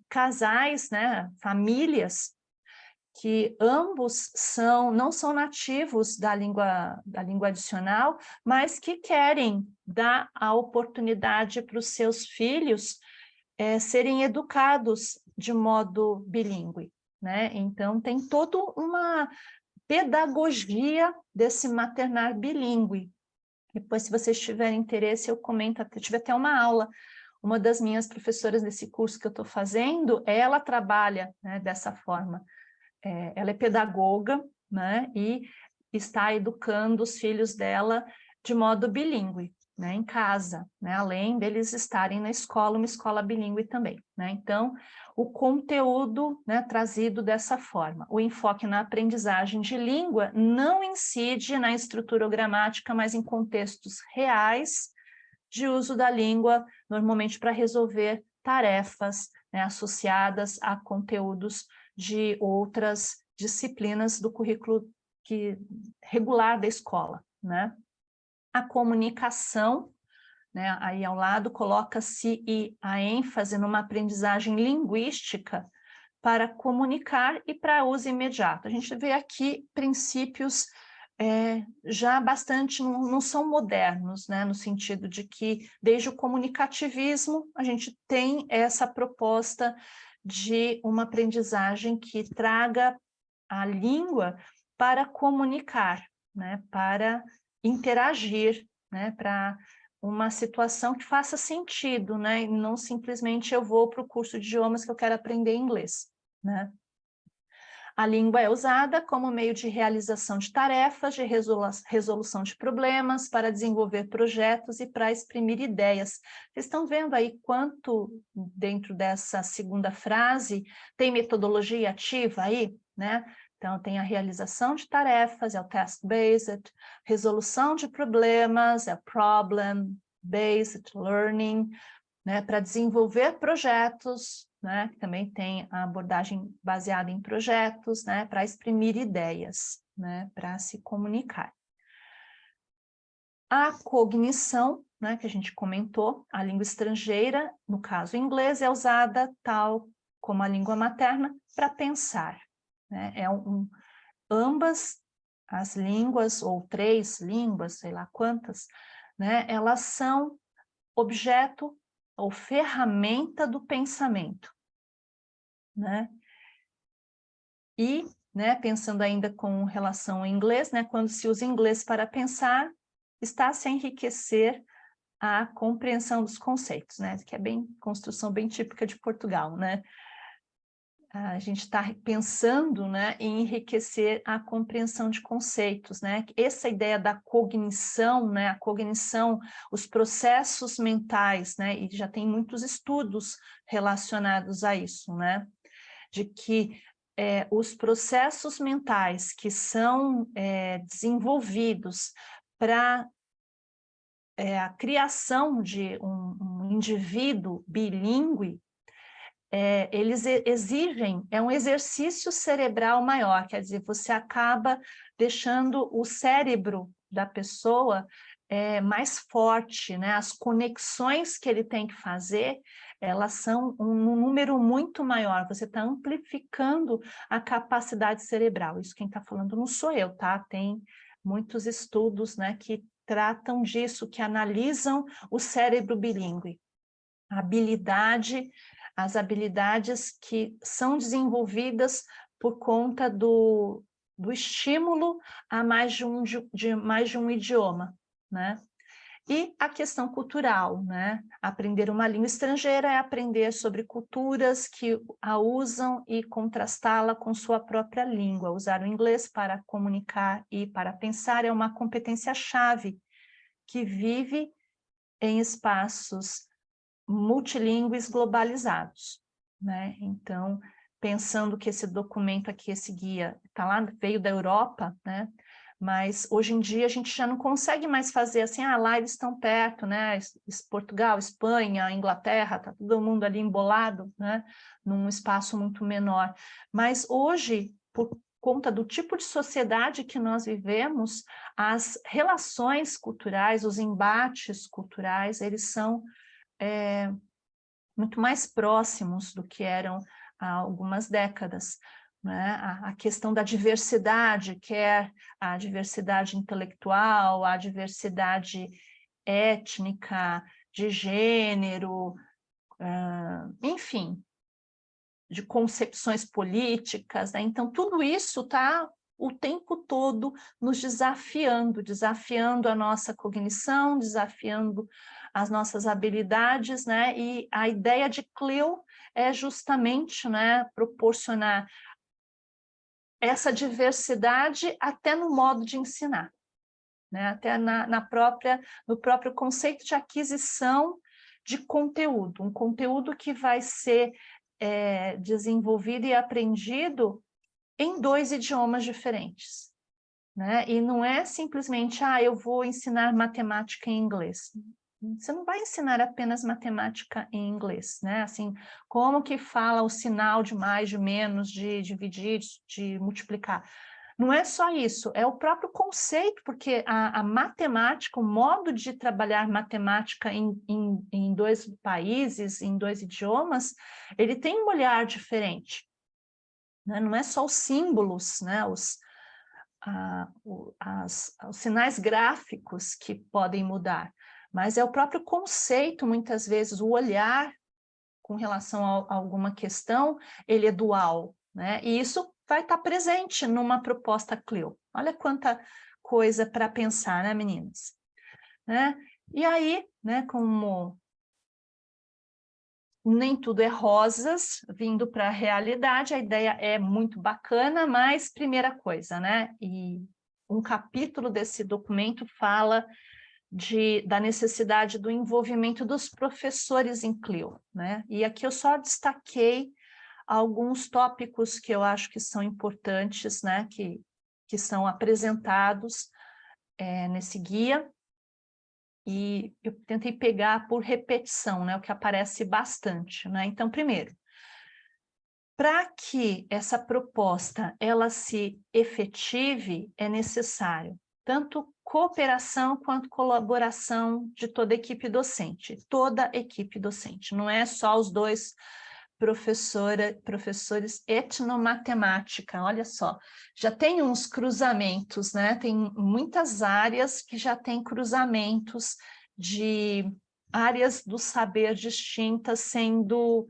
casais, né? Famílias que ambos não são nativos da língua adicional, mas que querem dar a oportunidade para os seus filhos serem educados de modo bilíngue, né? Então tem toda uma pedagogia desse maternar bilíngue. Depois, se vocês tiverem interesse, eu comento, eu tive até uma aula, uma das minhas professoras desse curso que eu estou fazendo, ela trabalha, né, dessa forma. Ela é pedagoga, né, e está educando os filhos dela de modo bilíngue, né, em casa, né, além deles estarem na escola, uma escola bilíngue também, né? Então, o conteúdo, né, trazido dessa forma, o enfoque na aprendizagem de língua não incide na estrutura gramática, mas em contextos reais de uso da língua, normalmente para resolver tarefas, né, associadas a conteúdos de outras disciplinas do currículo regular da escola, né? A comunicação, né, aí ao lado coloca-se a ênfase numa aprendizagem linguística para comunicar e para uso imediato. A gente vê aqui princípios já bastante, não são modernos, né, no sentido de que desde o comunicativismo a gente tem essa proposta de uma aprendizagem que traga a língua para comunicar, né, para interagir, né, para uma situação que faça sentido, né, e não simplesmente eu vou para o curso de idiomas que eu quero aprender inglês, né. A língua é usada como meio de realização de tarefas, de resolução de problemas, para desenvolver projetos e para exprimir ideias. Vocês estão vendo aí quanto, dentro dessa segunda frase, tem metodologia ativa aí, né? Então, tem a realização de tarefas, é o task-based, resolução de problemas, é o problem-based learning, né? Para desenvolver projetos, né? Também tem a abordagem baseada em projetos, né? Para exprimir ideias, né? Para se comunicar. A cognição, né? Que a gente comentou, a língua estrangeira, no caso inglês, é usada tal como a língua materna para pensar, né? Ambas as línguas, ou 3 línguas, sei lá quantas, né? Elas são objeto ou ferramenta do pensamento, né? E, né, pensando ainda com relação ao inglês, né, quando se usa inglês para pensar, está a se enriquecer a compreensão dos conceitos, né, que é construção bem típica de Portugal, né? A gente está pensando, né, em enriquecer a compreensão de conceitos, né? Essa ideia da cognição, né, a cognição, os processos mentais, né, e já tem muitos estudos relacionados a isso, né? De que os processos mentais que são desenvolvidos para a criação de um indivíduo bilíngue, eles exigem, um exercício cerebral maior, quer dizer, você acaba deixando o cérebro da pessoa mais forte, né? As conexões que ele tem que fazer, elas são um número muito maior, você está amplificando a capacidade cerebral. Isso quem está falando não sou eu, tá? Tem muitos estudos, né, que tratam disso, que analisam o cérebro bilíngue, as habilidades que são desenvolvidas por conta do estímulo a mais de um idioma, né? E a questão cultural, né? Aprender uma língua estrangeira é aprender sobre culturas que a usam e contrastá-la com sua própria língua. Usar o inglês para comunicar e para pensar é uma competência-chave que vive em espaços multilingües globalizados, né? Então, pensando que esse documento aqui, esse guia, veio da Europa, né? Mas hoje em dia a gente já não consegue mais fazer assim, lá eles estão perto, né? Portugal, Espanha, Inglaterra, tá todo mundo ali embolado, né? Num espaço muito menor. Mas hoje, por conta do tipo de sociedade que nós vivemos, as relações culturais, os embates culturais, eles são muito mais próximos do que eram há algumas décadas, né? A questão da diversidade, quer a diversidade intelectual, a diversidade étnica, de gênero, enfim, de concepções políticas, né? Então, tudo isso está o tempo todo nos desafiando a nossa cognição, desafiando as nossas habilidades, né? E a ideia de CLIL é justamente, né, proporcionar essa diversidade até no modo de ensinar, né? Até no próprio conceito de aquisição de conteúdo, um conteúdo que vai ser desenvolvido e aprendido em 2 idiomas diferentes, né? E não é simplesmente, eu vou ensinar matemática em inglês. Você não vai ensinar apenas matemática em inglês, né? Assim, como que fala o sinal de mais, de menos, de dividir, de multiplicar. Não é só isso, é o próprio conceito, porque a matemática, o modo de trabalhar matemática em 2 países, em 2 idiomas, ele tem um olhar diferente, né? Não é só os símbolos, né? Os sinais gráficos que podem mudar, mas é o próprio conceito, muitas vezes, o olhar com relação a alguma questão, ele é dual, né? E isso vai estar presente numa proposta CLIL. Olha quanta coisa para pensar, né, meninas? Né? E aí, né, como nem tudo é rosas, vindo para a realidade, a ideia é muito bacana, mas primeira coisa, né? E um capítulo desse documento fala da necessidade do envolvimento dos professores em Clio, né? E aqui eu só destaquei alguns tópicos que eu acho que são importantes, né? Que são apresentados nesse guia, e eu tentei pegar por repetição, né, o que aparece bastante, né? Então, primeiro, para que essa proposta ela se efetive, é necessário tanto cooperação quanto colaboração de toda a equipe docente, não é só os dois professores etnomatemática, olha só, já tem uns cruzamentos, né? Tem muitas áreas que já tem cruzamentos de áreas do saber distintas sendo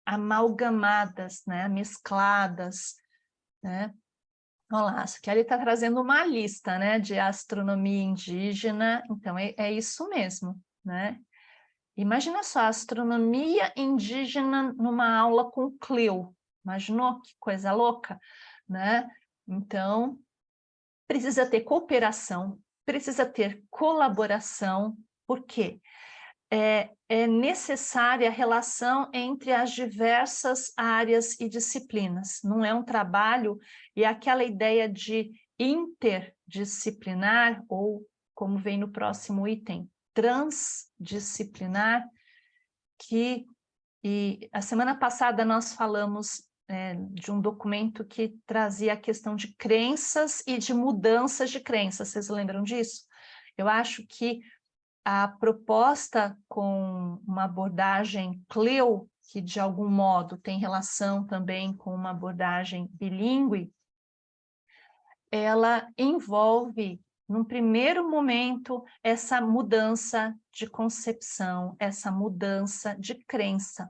amalgamadas, né? Mescladas, né? Olha lá, isso aqui ele está trazendo uma lista, né? De astronomia indígena, então é isso mesmo, né? Imagina só, astronomia indígena numa aula com Clio. Imaginou que coisa louca, né? Então, precisa ter cooperação, precisa ter colaboração, porque é necessária a relação entre as diversas áreas e disciplinas. Não é um trabalho, e aquela ideia de interdisciplinar, ou como vem no próximo item, transdisciplinar, e a semana passada nós falamos de um documento que trazia a questão de crenças e de mudanças de crenças, vocês lembram disso? Eu acho que a proposta com uma abordagem Clio, que de algum modo tem relação também com uma abordagem bilíngue, ela envolve, num primeiro momento, essa mudança de concepção, essa mudança de crença.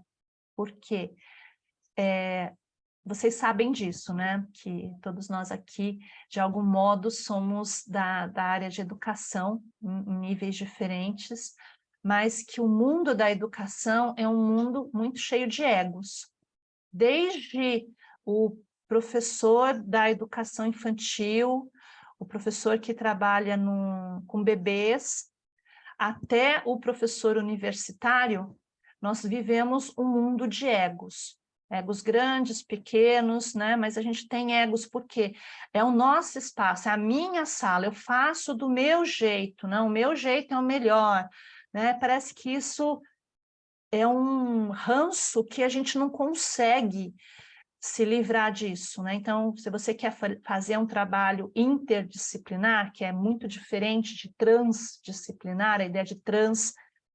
Por quê? Vocês sabem disso, né? Que todos nós aqui, de algum modo, somos da área de educação, em níveis diferentes, mas que o mundo da educação é um mundo muito cheio de egos. Desde o professor da educação infantil, o professor que trabalha com bebês, até o professor universitário, nós vivemos um mundo de egos. Egos grandes, pequenos, né? Mas a gente tem egos porque é o nosso espaço, é a minha sala, eu faço do meu jeito, né? O meu jeito é o melhor, né? Parece que isso é um ranço que a gente não consegue se livrar disso, né? Então, se você quer fazer um trabalho interdisciplinar, que é muito diferente de transdisciplinar, a ideia de trans,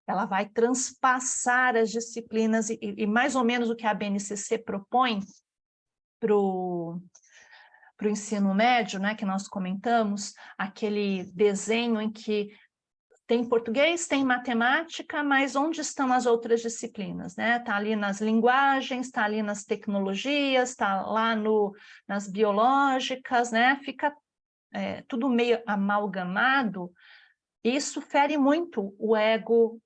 ela vai transpassar as disciplinas, e mais ou menos o que a BNCC propõe para o ensino médio, né, que nós comentamos, aquele desenho em que tem português, tem matemática, mas onde estão as outras disciplinas, né? Está ali nas linguagens, está ali nas tecnologias, está lá nas biológicas, né? Fica tudo meio amalgamado. Isso fere muito o ego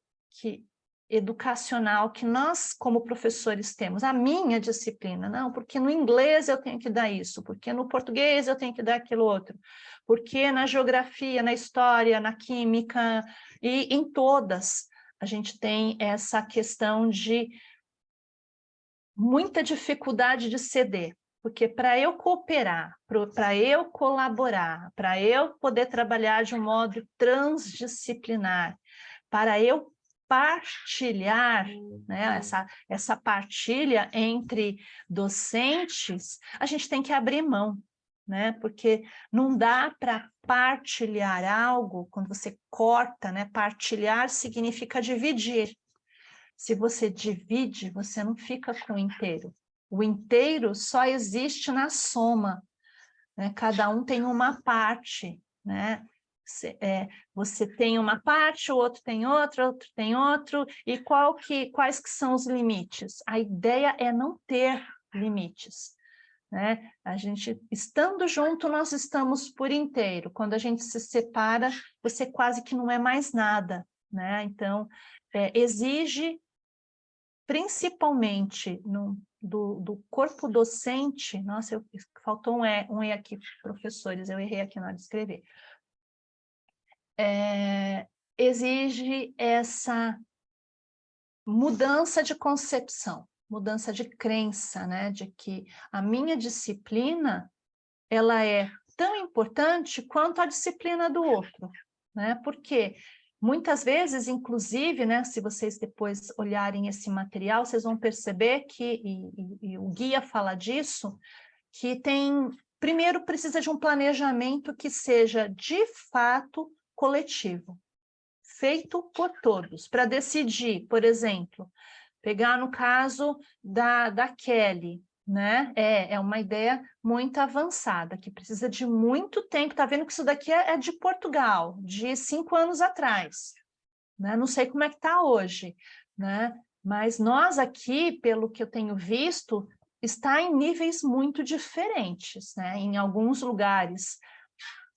educacional que nós, como professores, temos. A minha disciplina, não, porque no inglês eu tenho que dar isso, porque no português eu tenho que dar aquilo outro, porque na geografia, na história, na química, e em todas a gente tem essa questão de muita dificuldade de ceder, porque para eu cooperar, para eu colaborar, para eu poder trabalhar de um modo transdisciplinar, para eu partilhar, né, essa partilha entre docentes, a gente tem que abrir mão, né, porque não dá para partilhar algo, quando você corta, né, partilhar significa dividir. Se você divide, você não fica com o inteiro. O inteiro só existe na soma, né? Cada um tem uma parte, né? Você tem uma parte, o outro tem outra, outro tem outro, e quais que são os limites? A ideia é não ter limites, né? A gente, estando junto, nós estamos por inteiro. Quando a gente se separa, você quase que não é mais nada, né? Então, exige principalmente do corpo docente, nossa, faltou um E aqui, professores, eu errei aqui na hora de escrever, exige essa mudança de concepção, mudança de crença, né, de que a minha disciplina, ela é tão importante quanto a disciplina do outro, né, porque muitas vezes, inclusive, né, se vocês depois olharem esse material, vocês vão perceber que, e o guia fala disso, que primeiro precisa de um planejamento que seja, de fato, coletivo, feito por todos, para decidir, por exemplo, pegar no caso da Kelly, né? É uma ideia muito avançada, que precisa de muito tempo. Está vendo que isso daqui é de Portugal, de 5 anos atrás, né? Não sei como é que está hoje, né? Mas nós aqui, pelo que eu tenho visto, está em níveis muito diferentes, né? Em alguns lugares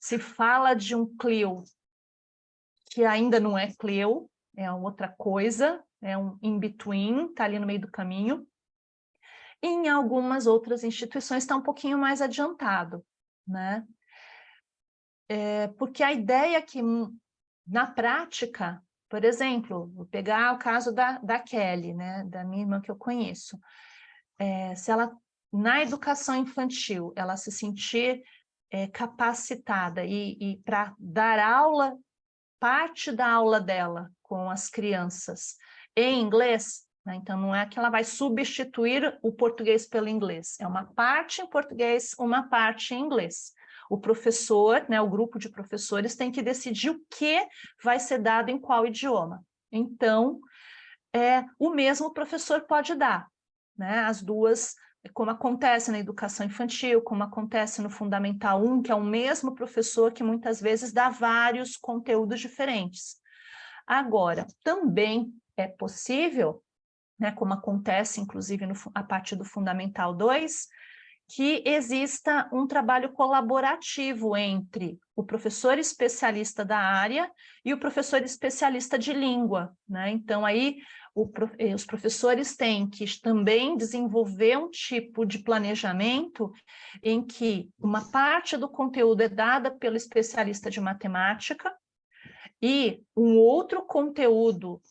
se fala de um CLIO que ainda não é CLIO, é outra coisa, é um in-between, está ali no meio do caminho. E em algumas outras instituições está um pouquinho mais adiantado, né? Porque a ideia é que, na prática, por exemplo, vou pegar o caso da Kelly, né, da minha irmã que eu conheço, se ela, na educação infantil, ela se sentir capacitada e para dar aula, parte da aula dela com as crianças em inglês, né? Então não é que ela vai substituir o português pelo inglês, é uma parte em português, uma parte em inglês. O professor, né, o grupo de professores tem que decidir o que vai ser dado em qual idioma. Então, o mesmo professor pode dar, né? As duas, como acontece na educação infantil, como acontece no Fundamental 1, que é o mesmo professor que muitas vezes dá vários conteúdos diferentes. Agora, também é possível, né, como acontece inclusive a partir do Fundamental 2, que exista um trabalho colaborativo entre o professor especialista da área e o professor especialista de língua, né? Então, aí, os professores têm que também desenvolver um tipo de planejamento em que uma parte do conteúdo é dada pelo especialista de matemática e um outro conteúdo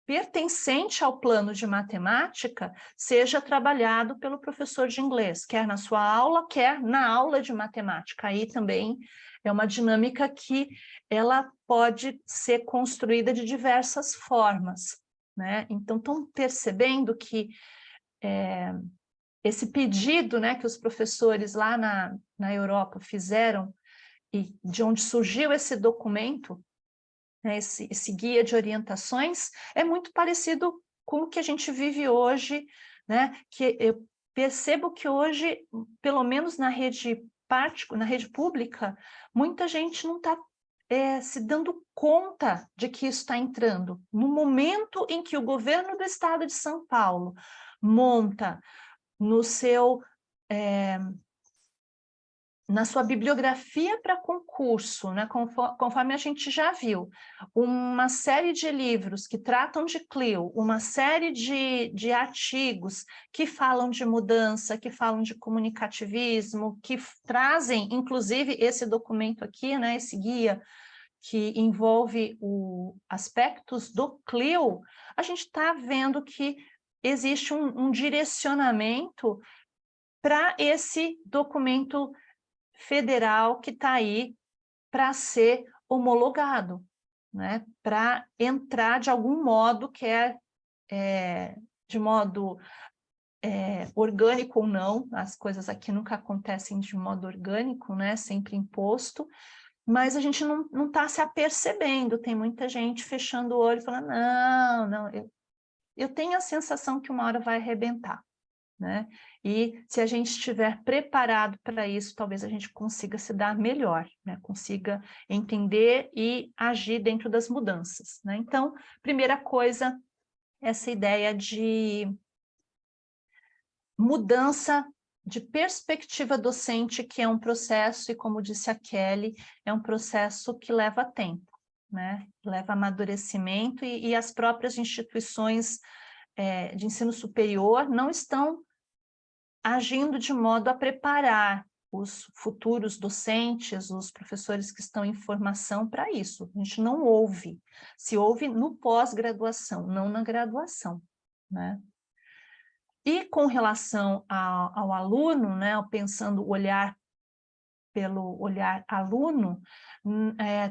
pertencente ao plano de matemática seja trabalhado pelo professor de inglês, quer na sua aula, quer na aula de matemática. Aí também é uma dinâmica que ela pode ser construída de diversas formas, né? Então, estão percebendo que esse pedido, né, que os professores lá na Europa fizeram, e de onde surgiu esse documento, né, esse guia de orientações, é muito parecido com o que a gente vive hoje, né? Que eu percebo que hoje, pelo menos na rede pública, muita gente não está se dando conta de que isso está entrando. No momento em que o governo do estado de São Paulo monta no seu na sua bibliografia para concurso, né, conforme a gente já viu, uma série de livros que tratam de CLIO, uma série de artigos que falam de mudança, que falam de comunicativismo, que trazem, inclusive, esse documento aqui, né, esse guia, que envolve aspectos do CLIO, a gente está vendo que existe um direcionamento para esse documento federal que está aí para ser homologado, né? Para entrar de algum modo, quer de modo orgânico ou não, as coisas aqui nunca acontecem de modo orgânico, né? Sempre imposto, mas a gente não está se apercebendo, tem muita gente fechando o olho e falando, não, eu tenho a sensação que uma hora vai arrebentar, né? E se a gente estiver preparado para isso, talvez a gente consiga se dar melhor, né? Consiga entender e agir dentro das mudanças, né? Então, primeira coisa, essa ideia de mudança de perspectiva docente, que é um processo, e como disse a Kelly, é um processo que leva tempo, né? Leva amadurecimento e as próprias instituições de ensino superior não estão agindo de modo a preparar os futuros docentes, os professores que estão em formação para isso. A gente não ouve. Se ouve no pós-graduação, não na graduação, né? E com relação ao aluno, né, pensando o olhar pelo olhar aluno,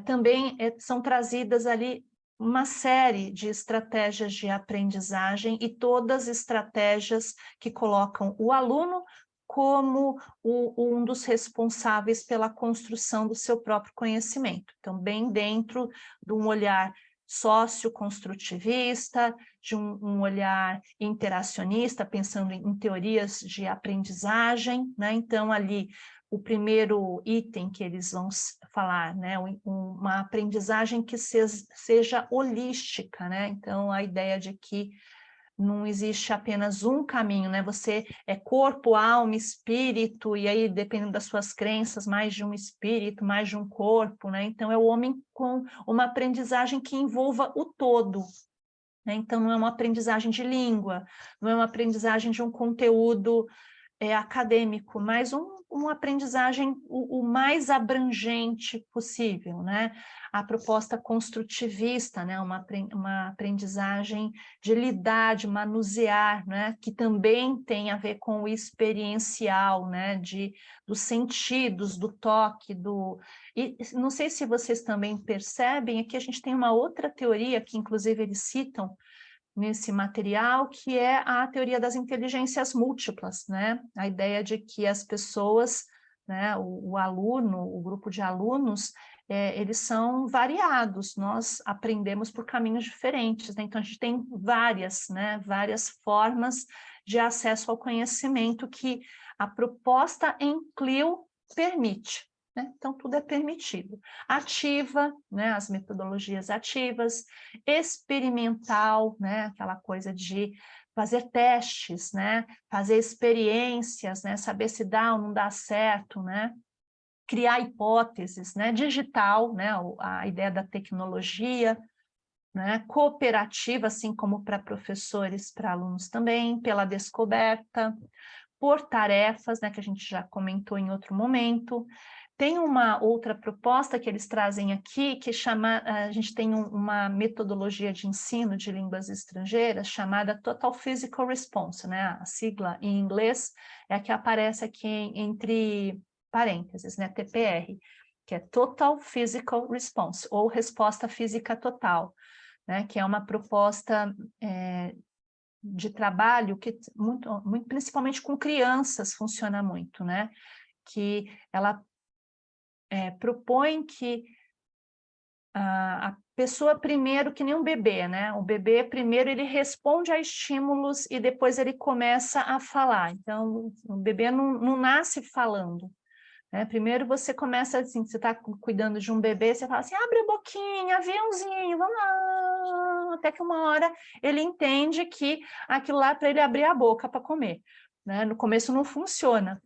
também são trazidas ali uma série de estratégias de aprendizagem e todas estratégias que colocam o aluno como um dos responsáveis pela construção do seu próprio conhecimento. Então, bem dentro de um olhar socioconstrutivista, de um olhar interacionista, pensando em teorias de aprendizagem, né? Então, ali, o primeiro item que eles vão falar, né? Uma aprendizagem que seja holística, né? Então, a ideia de que não existe apenas um caminho, né? Você é corpo, alma, espírito, e aí, dependendo das suas crenças, mais de um espírito, mais de um corpo, né? Então, é o homem com uma aprendizagem que envolva o todo, né? Então, não é uma aprendizagem de língua, não é uma aprendizagem de um conteúdo acadêmico, mas uma aprendizagem o mais abrangente possível, né? A proposta construtivista, né? Uma aprendizagem de lidar, de manusear, né? Que também tem a ver com o experiencial, né? Dos sentidos, do toque, E não sei se vocês também percebem, aqui a gente tem uma outra teoria que, inclusive, eles citam nesse material, que é a teoria das inteligências múltiplas, né? A ideia de que as pessoas, né, o aluno, o grupo de alunos, eles são variados, nós aprendemos por caminhos diferentes, né? Então a gente tem várias formas de acesso ao conhecimento que a proposta em Clio permite. Né? Então, tudo é permitido. Ativa, né? As metodologias ativas, experimental, né? Aquela coisa de fazer testes, né? Fazer experiências, né? Saber se dá ou não dá certo, né? Criar hipóteses, né? Digital, né? A ideia da tecnologia, né? Cooperativa, assim como para professores, para alunos também, pela descoberta, por tarefas, né? Que a gente já comentou em outro momento. Tem uma outra proposta que eles trazem aqui, que a gente tem uma metodologia de ensino de línguas estrangeiras chamada Total Physical Response, né? A sigla em inglês é a que aparece aqui entre parênteses, né? TPR, que é Total Physical Response, ou resposta física total, né? Que é uma proposta de trabalho que principalmente com crianças funciona muito, né? Que ela propõe que a pessoa primeiro, que nem um bebê, né? O bebê primeiro ele responde a estímulos e depois ele começa a falar. Então, o bebê não nasce falando, né? Primeiro você começa assim, você está cuidando de um bebê, você fala assim, abre a boquinha, aviãozinho, vamos lá. Até que uma hora ele entende que aquilo lá é para ele abrir a boca para comer, né? No começo não funciona.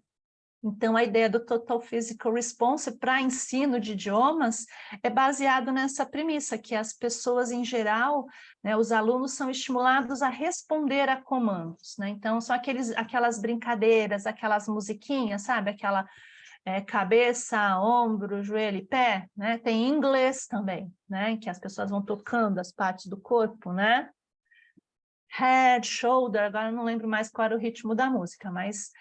Então, a ideia do Total Physical Response para ensino de idiomas é baseado nessa premissa, que as pessoas, em geral, né, os alunos são estimulados a responder a comandos, né? Então, são aquelas brincadeiras, aquelas musiquinhas, sabe? Aquela cabeça, ombro, joelho e pé, né? Tem inglês também, né? Que as pessoas vão tocando as partes do corpo, né? Head, shoulder, agora eu não lembro mais qual era o ritmo da música, mas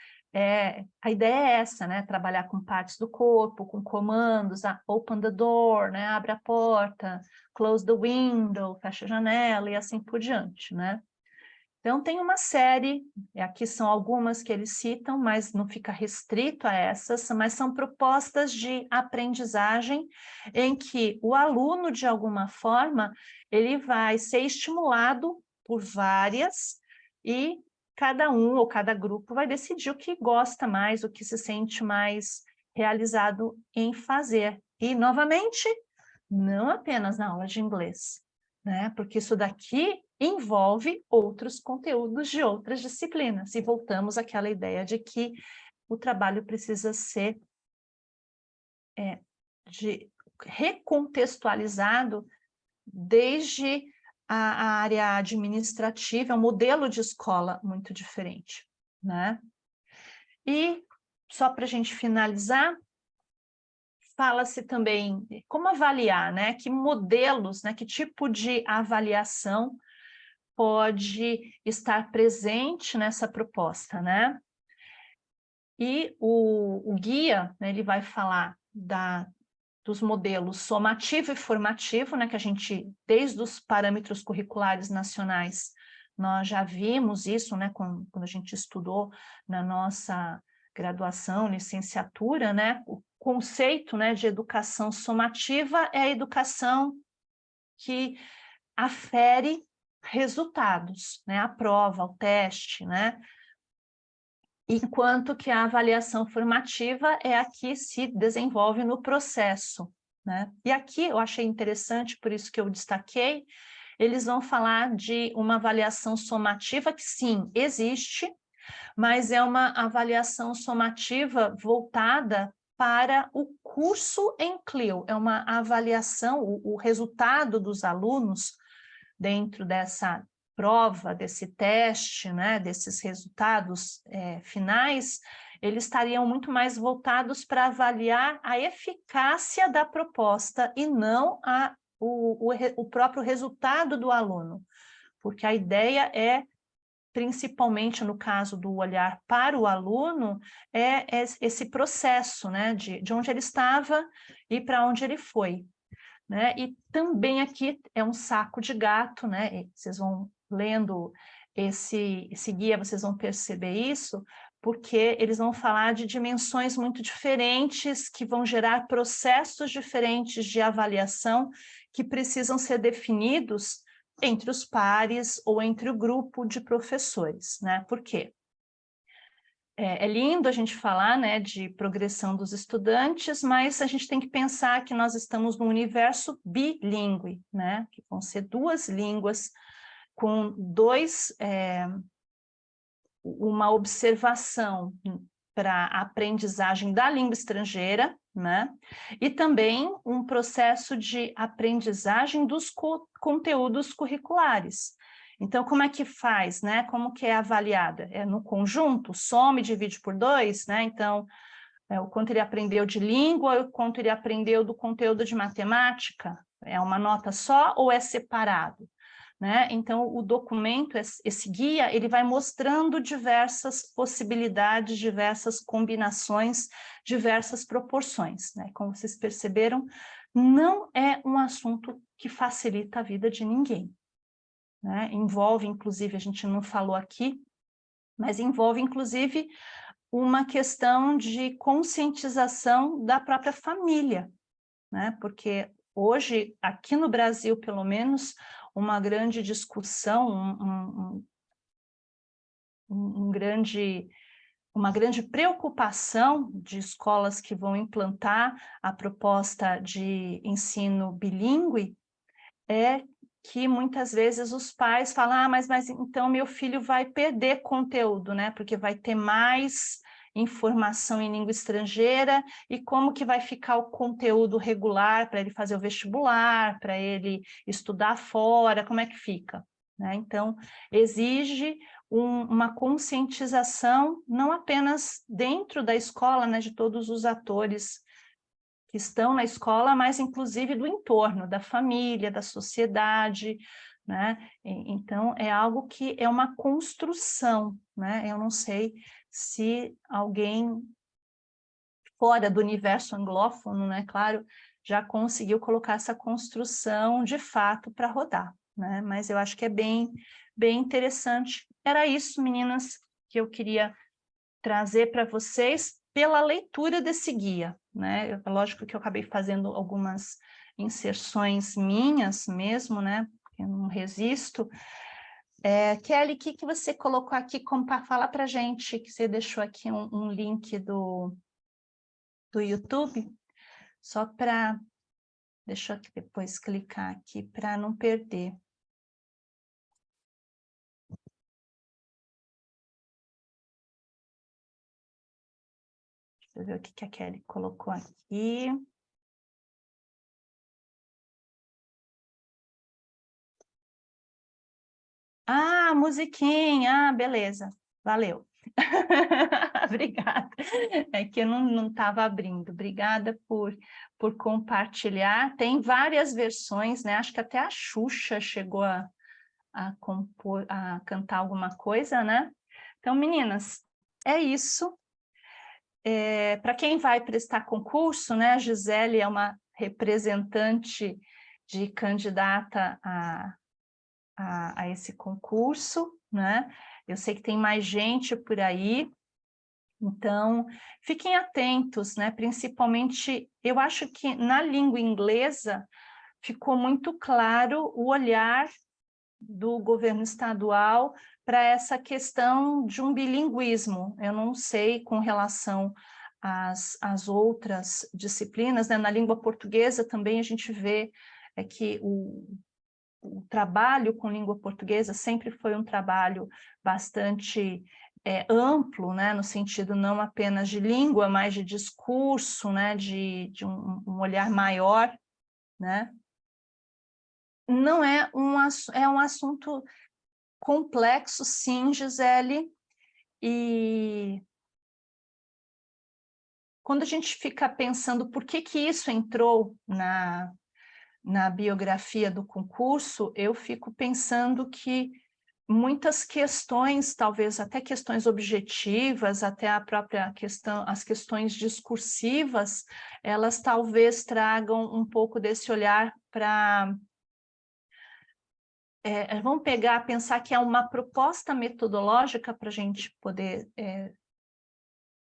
a ideia é essa, né? Trabalhar com partes do corpo, com comandos, open the door, né? Abre a porta, close the window, fecha a janela e assim por diante, né? Então, tem uma série, aqui são algumas que eles citam, mas não fica restrito a essas, mas são propostas de aprendizagem em que o aluno, de alguma forma, ele vai ser estimulado por várias e cada um ou cada grupo vai decidir o que gosta mais, o que se sente mais realizado em fazer. E, novamente, não apenas na aula de inglês, né? Porque isso daqui envolve outros conteúdos de outras disciplinas. E voltamos àquela ideia de que o trabalho precisa ser recontextualizado desde a área administrativa, é um modelo de escola muito diferente, né? E, só para a gente finalizar, fala-se também como avaliar, né? Que modelos, né? Que tipo de avaliação pode estar presente nessa proposta, né? E o guia, né, ele vai falar dos modelos somativo e formativo, né, que a gente, desde os parâmetros curriculares nacionais, nós já vimos isso, né, quando a gente estudou na nossa graduação, licenciatura, né, o conceito, né, de educação somativa é a educação que afere resultados, né, a prova, o teste, né, enquanto que a avaliação formativa é a que se desenvolve no processo, né? E aqui eu achei interessante, por isso que eu destaquei, eles vão falar de uma avaliação somativa que sim, existe, mas é uma avaliação somativa voltada para o curso em CLIL, é uma avaliação, o resultado dos alunos dentro dessa prova, desse teste, né, desses resultados finais, eles estariam muito mais voltados para avaliar a eficácia da proposta e não o próprio resultado do aluno, porque a ideia é, principalmente no caso do olhar para o aluno, é esse processo, né, de onde ele estava e para onde ele foi. Né? E também aqui é um saco de gato, né? E vocês vão lendo esse guia, vocês vão perceber isso, porque eles vão falar de dimensões muito diferentes, que vão gerar processos diferentes de avaliação, que precisam ser definidos entre os pares ou entre o grupo de professores, né? Por quê? É lindo a gente falar, né, de progressão dos estudantes, mas a gente tem que pensar que nós estamos num universo bilíngue, né, que vão ser duas línguas com uma observação para a aprendizagem da língua estrangeira, né, e também um processo de aprendizagem dos conteúdos curriculares. Então, como é que faz, né? Como que é avaliada? É no conjunto? Soma e divide por 2, né? Então, o quanto ele aprendeu de língua, o quanto ele aprendeu do conteúdo de matemática? É uma nota só ou é separado? Né? Então, o documento, esse guia, ele vai mostrando diversas possibilidades, diversas combinações, diversas proporções. Né? Como vocês perceberam, não é um assunto que facilita a vida de ninguém. Né? Envolve, inclusive, a gente não falou aqui, mas envolve, inclusive, uma questão de conscientização da própria família, né? Porque hoje, aqui no Brasil, pelo menos, uma grande discussão, uma grande preocupação de escolas que vão implantar a proposta de ensino bilíngue é que muitas vezes os pais falam, mas então meu filho vai perder conteúdo, né? Porque vai ter mais informação em língua estrangeira, e como que vai ficar o conteúdo regular para ele fazer o vestibular, para ele estudar fora, como é que fica? Né? Então, exige uma conscientização, não apenas dentro da escola, né, de todos os atores que estão na escola, mas inclusive do entorno, da família, da sociedade, né? Então, é algo que é uma construção, né? Eu não sei se alguém fora do universo anglófono, né, claro, já conseguiu colocar essa construção de fato para rodar, né? Mas eu acho que é bem interessante. Era isso, meninas, que eu queria trazer para vocês pela leitura desse guia, né? Lógico que eu acabei fazendo algumas inserções minhas mesmo, né? Eu não resisto. Kelly, o que você colocou aqui como para falar para a gente, que você deixou aqui um link do YouTube, só para... Deixa eu depois clicar aqui para não perder. Deixa eu ver o que a Kelly colocou aqui. Ah, musiquinha, beleza, valeu. Obrigada, é que eu não estava abrindo. Obrigada por compartilhar. Tem várias versões, né? Acho que até a Xuxa chegou a cantar alguma coisa, né? Então, meninas, é isso. Para quem vai prestar concurso, né? A Gisele é uma representante de candidata a esse concurso, né? Eu sei que tem mais gente por aí, então fiquem atentos, né? Principalmente, eu acho que na língua inglesa ficou muito claro o olhar do governo estadual para essa questão de um bilinguismo. Eu não sei com relação às outras disciplinas, né? Na língua portuguesa também a gente vê que o trabalho com língua portuguesa sempre foi um trabalho bastante amplo, né, no sentido não apenas de língua, mas de discurso, né, de um olhar maior, né? Não é um assunto complexo, sim, Gisele, e quando a gente fica pensando por que isso entrou na biografia do concurso, eu fico pensando que muitas questões, talvez até questões objetivas, até a própria questão, as questões discursivas, elas talvez tragam um pouco desse olhar para... vamos pensar que é uma proposta metodológica para a gente poder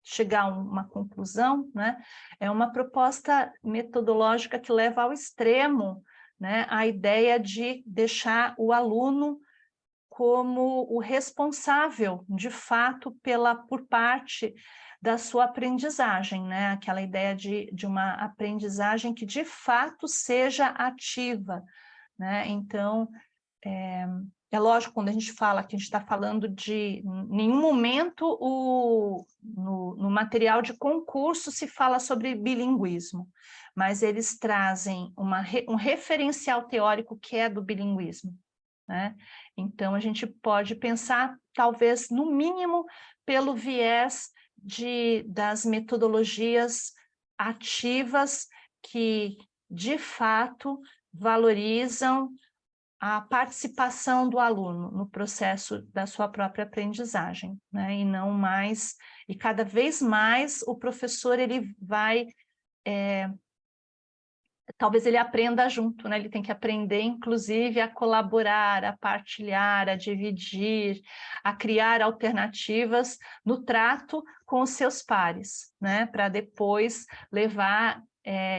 chegar a uma conclusão, né? É uma proposta metodológica que leva ao extremo, né, a ideia de deixar o aluno como o responsável, de fato, por parte da sua aprendizagem, né? Aquela ideia de uma aprendizagem que, de fato, seja ativa, né? Então, é lógico, quando a gente fala que a gente está falando de... Em nenhum momento no material de concurso se fala sobre bilinguismo, mas eles trazem um referencial teórico que é do bilinguismo, né? Então, a gente pode pensar, talvez, no mínimo, pelo viés das metodologias ativas que, de fato, valorizam a participação do aluno no processo da sua própria aprendizagem, né? E não mais... E cada vez mais o professor ele vai... talvez ele aprenda junto, né? Ele tem que aprender, inclusive, a colaborar, a partilhar, a dividir, a criar alternativas no trato com os seus pares, né? Para depois levar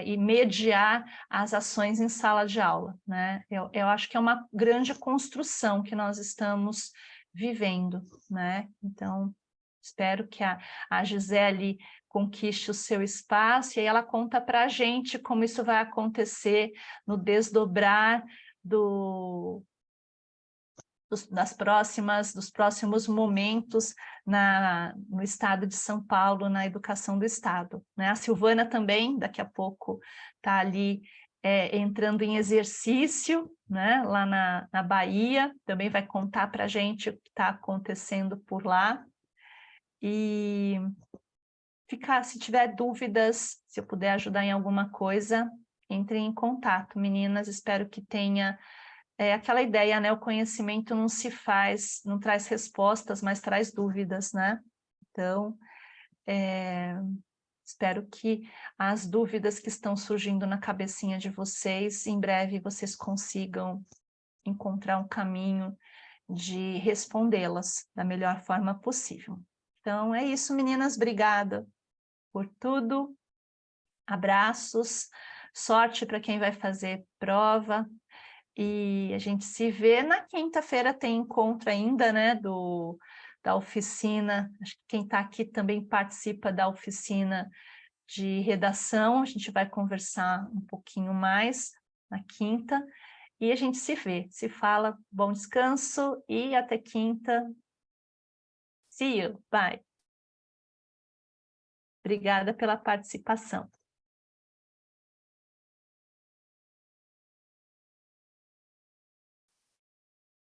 e mediar as ações em sala de aula, né? Eu acho que é uma grande construção que nós estamos vivendo, né? Então, espero que a Gisele conquiste o seu espaço, e aí ela conta para a gente como isso vai acontecer no desdobrar dos próximos momentos no estado de São Paulo, na educação do estado, né? A Silvana também, daqui a pouco, está ali entrando em exercício, né? Lá na Bahia, também vai contar para a gente o que está acontecendo por lá. E se tiver dúvidas, se eu puder ajudar em alguma coisa, entrem em contato, meninas. Espero que tenha aquela ideia, né? O conhecimento não traz respostas, mas traz dúvidas, né? Então, espero que as dúvidas que estão surgindo na cabecinha de vocês, em breve vocês consigam encontrar um caminho de respondê-las da melhor forma possível. Então, é isso, meninas. Obrigada por tudo. Abraços, sorte para quem vai fazer prova, e a gente se vê na quinta-feira. Tem encontro ainda, né, da oficina. Acho que quem está aqui também participa da oficina de redação. A gente vai conversar um pouquinho mais na quinta, e a gente se vê, se fala. Bom descanso e até quinta. See you, bye. Obrigada pela participação.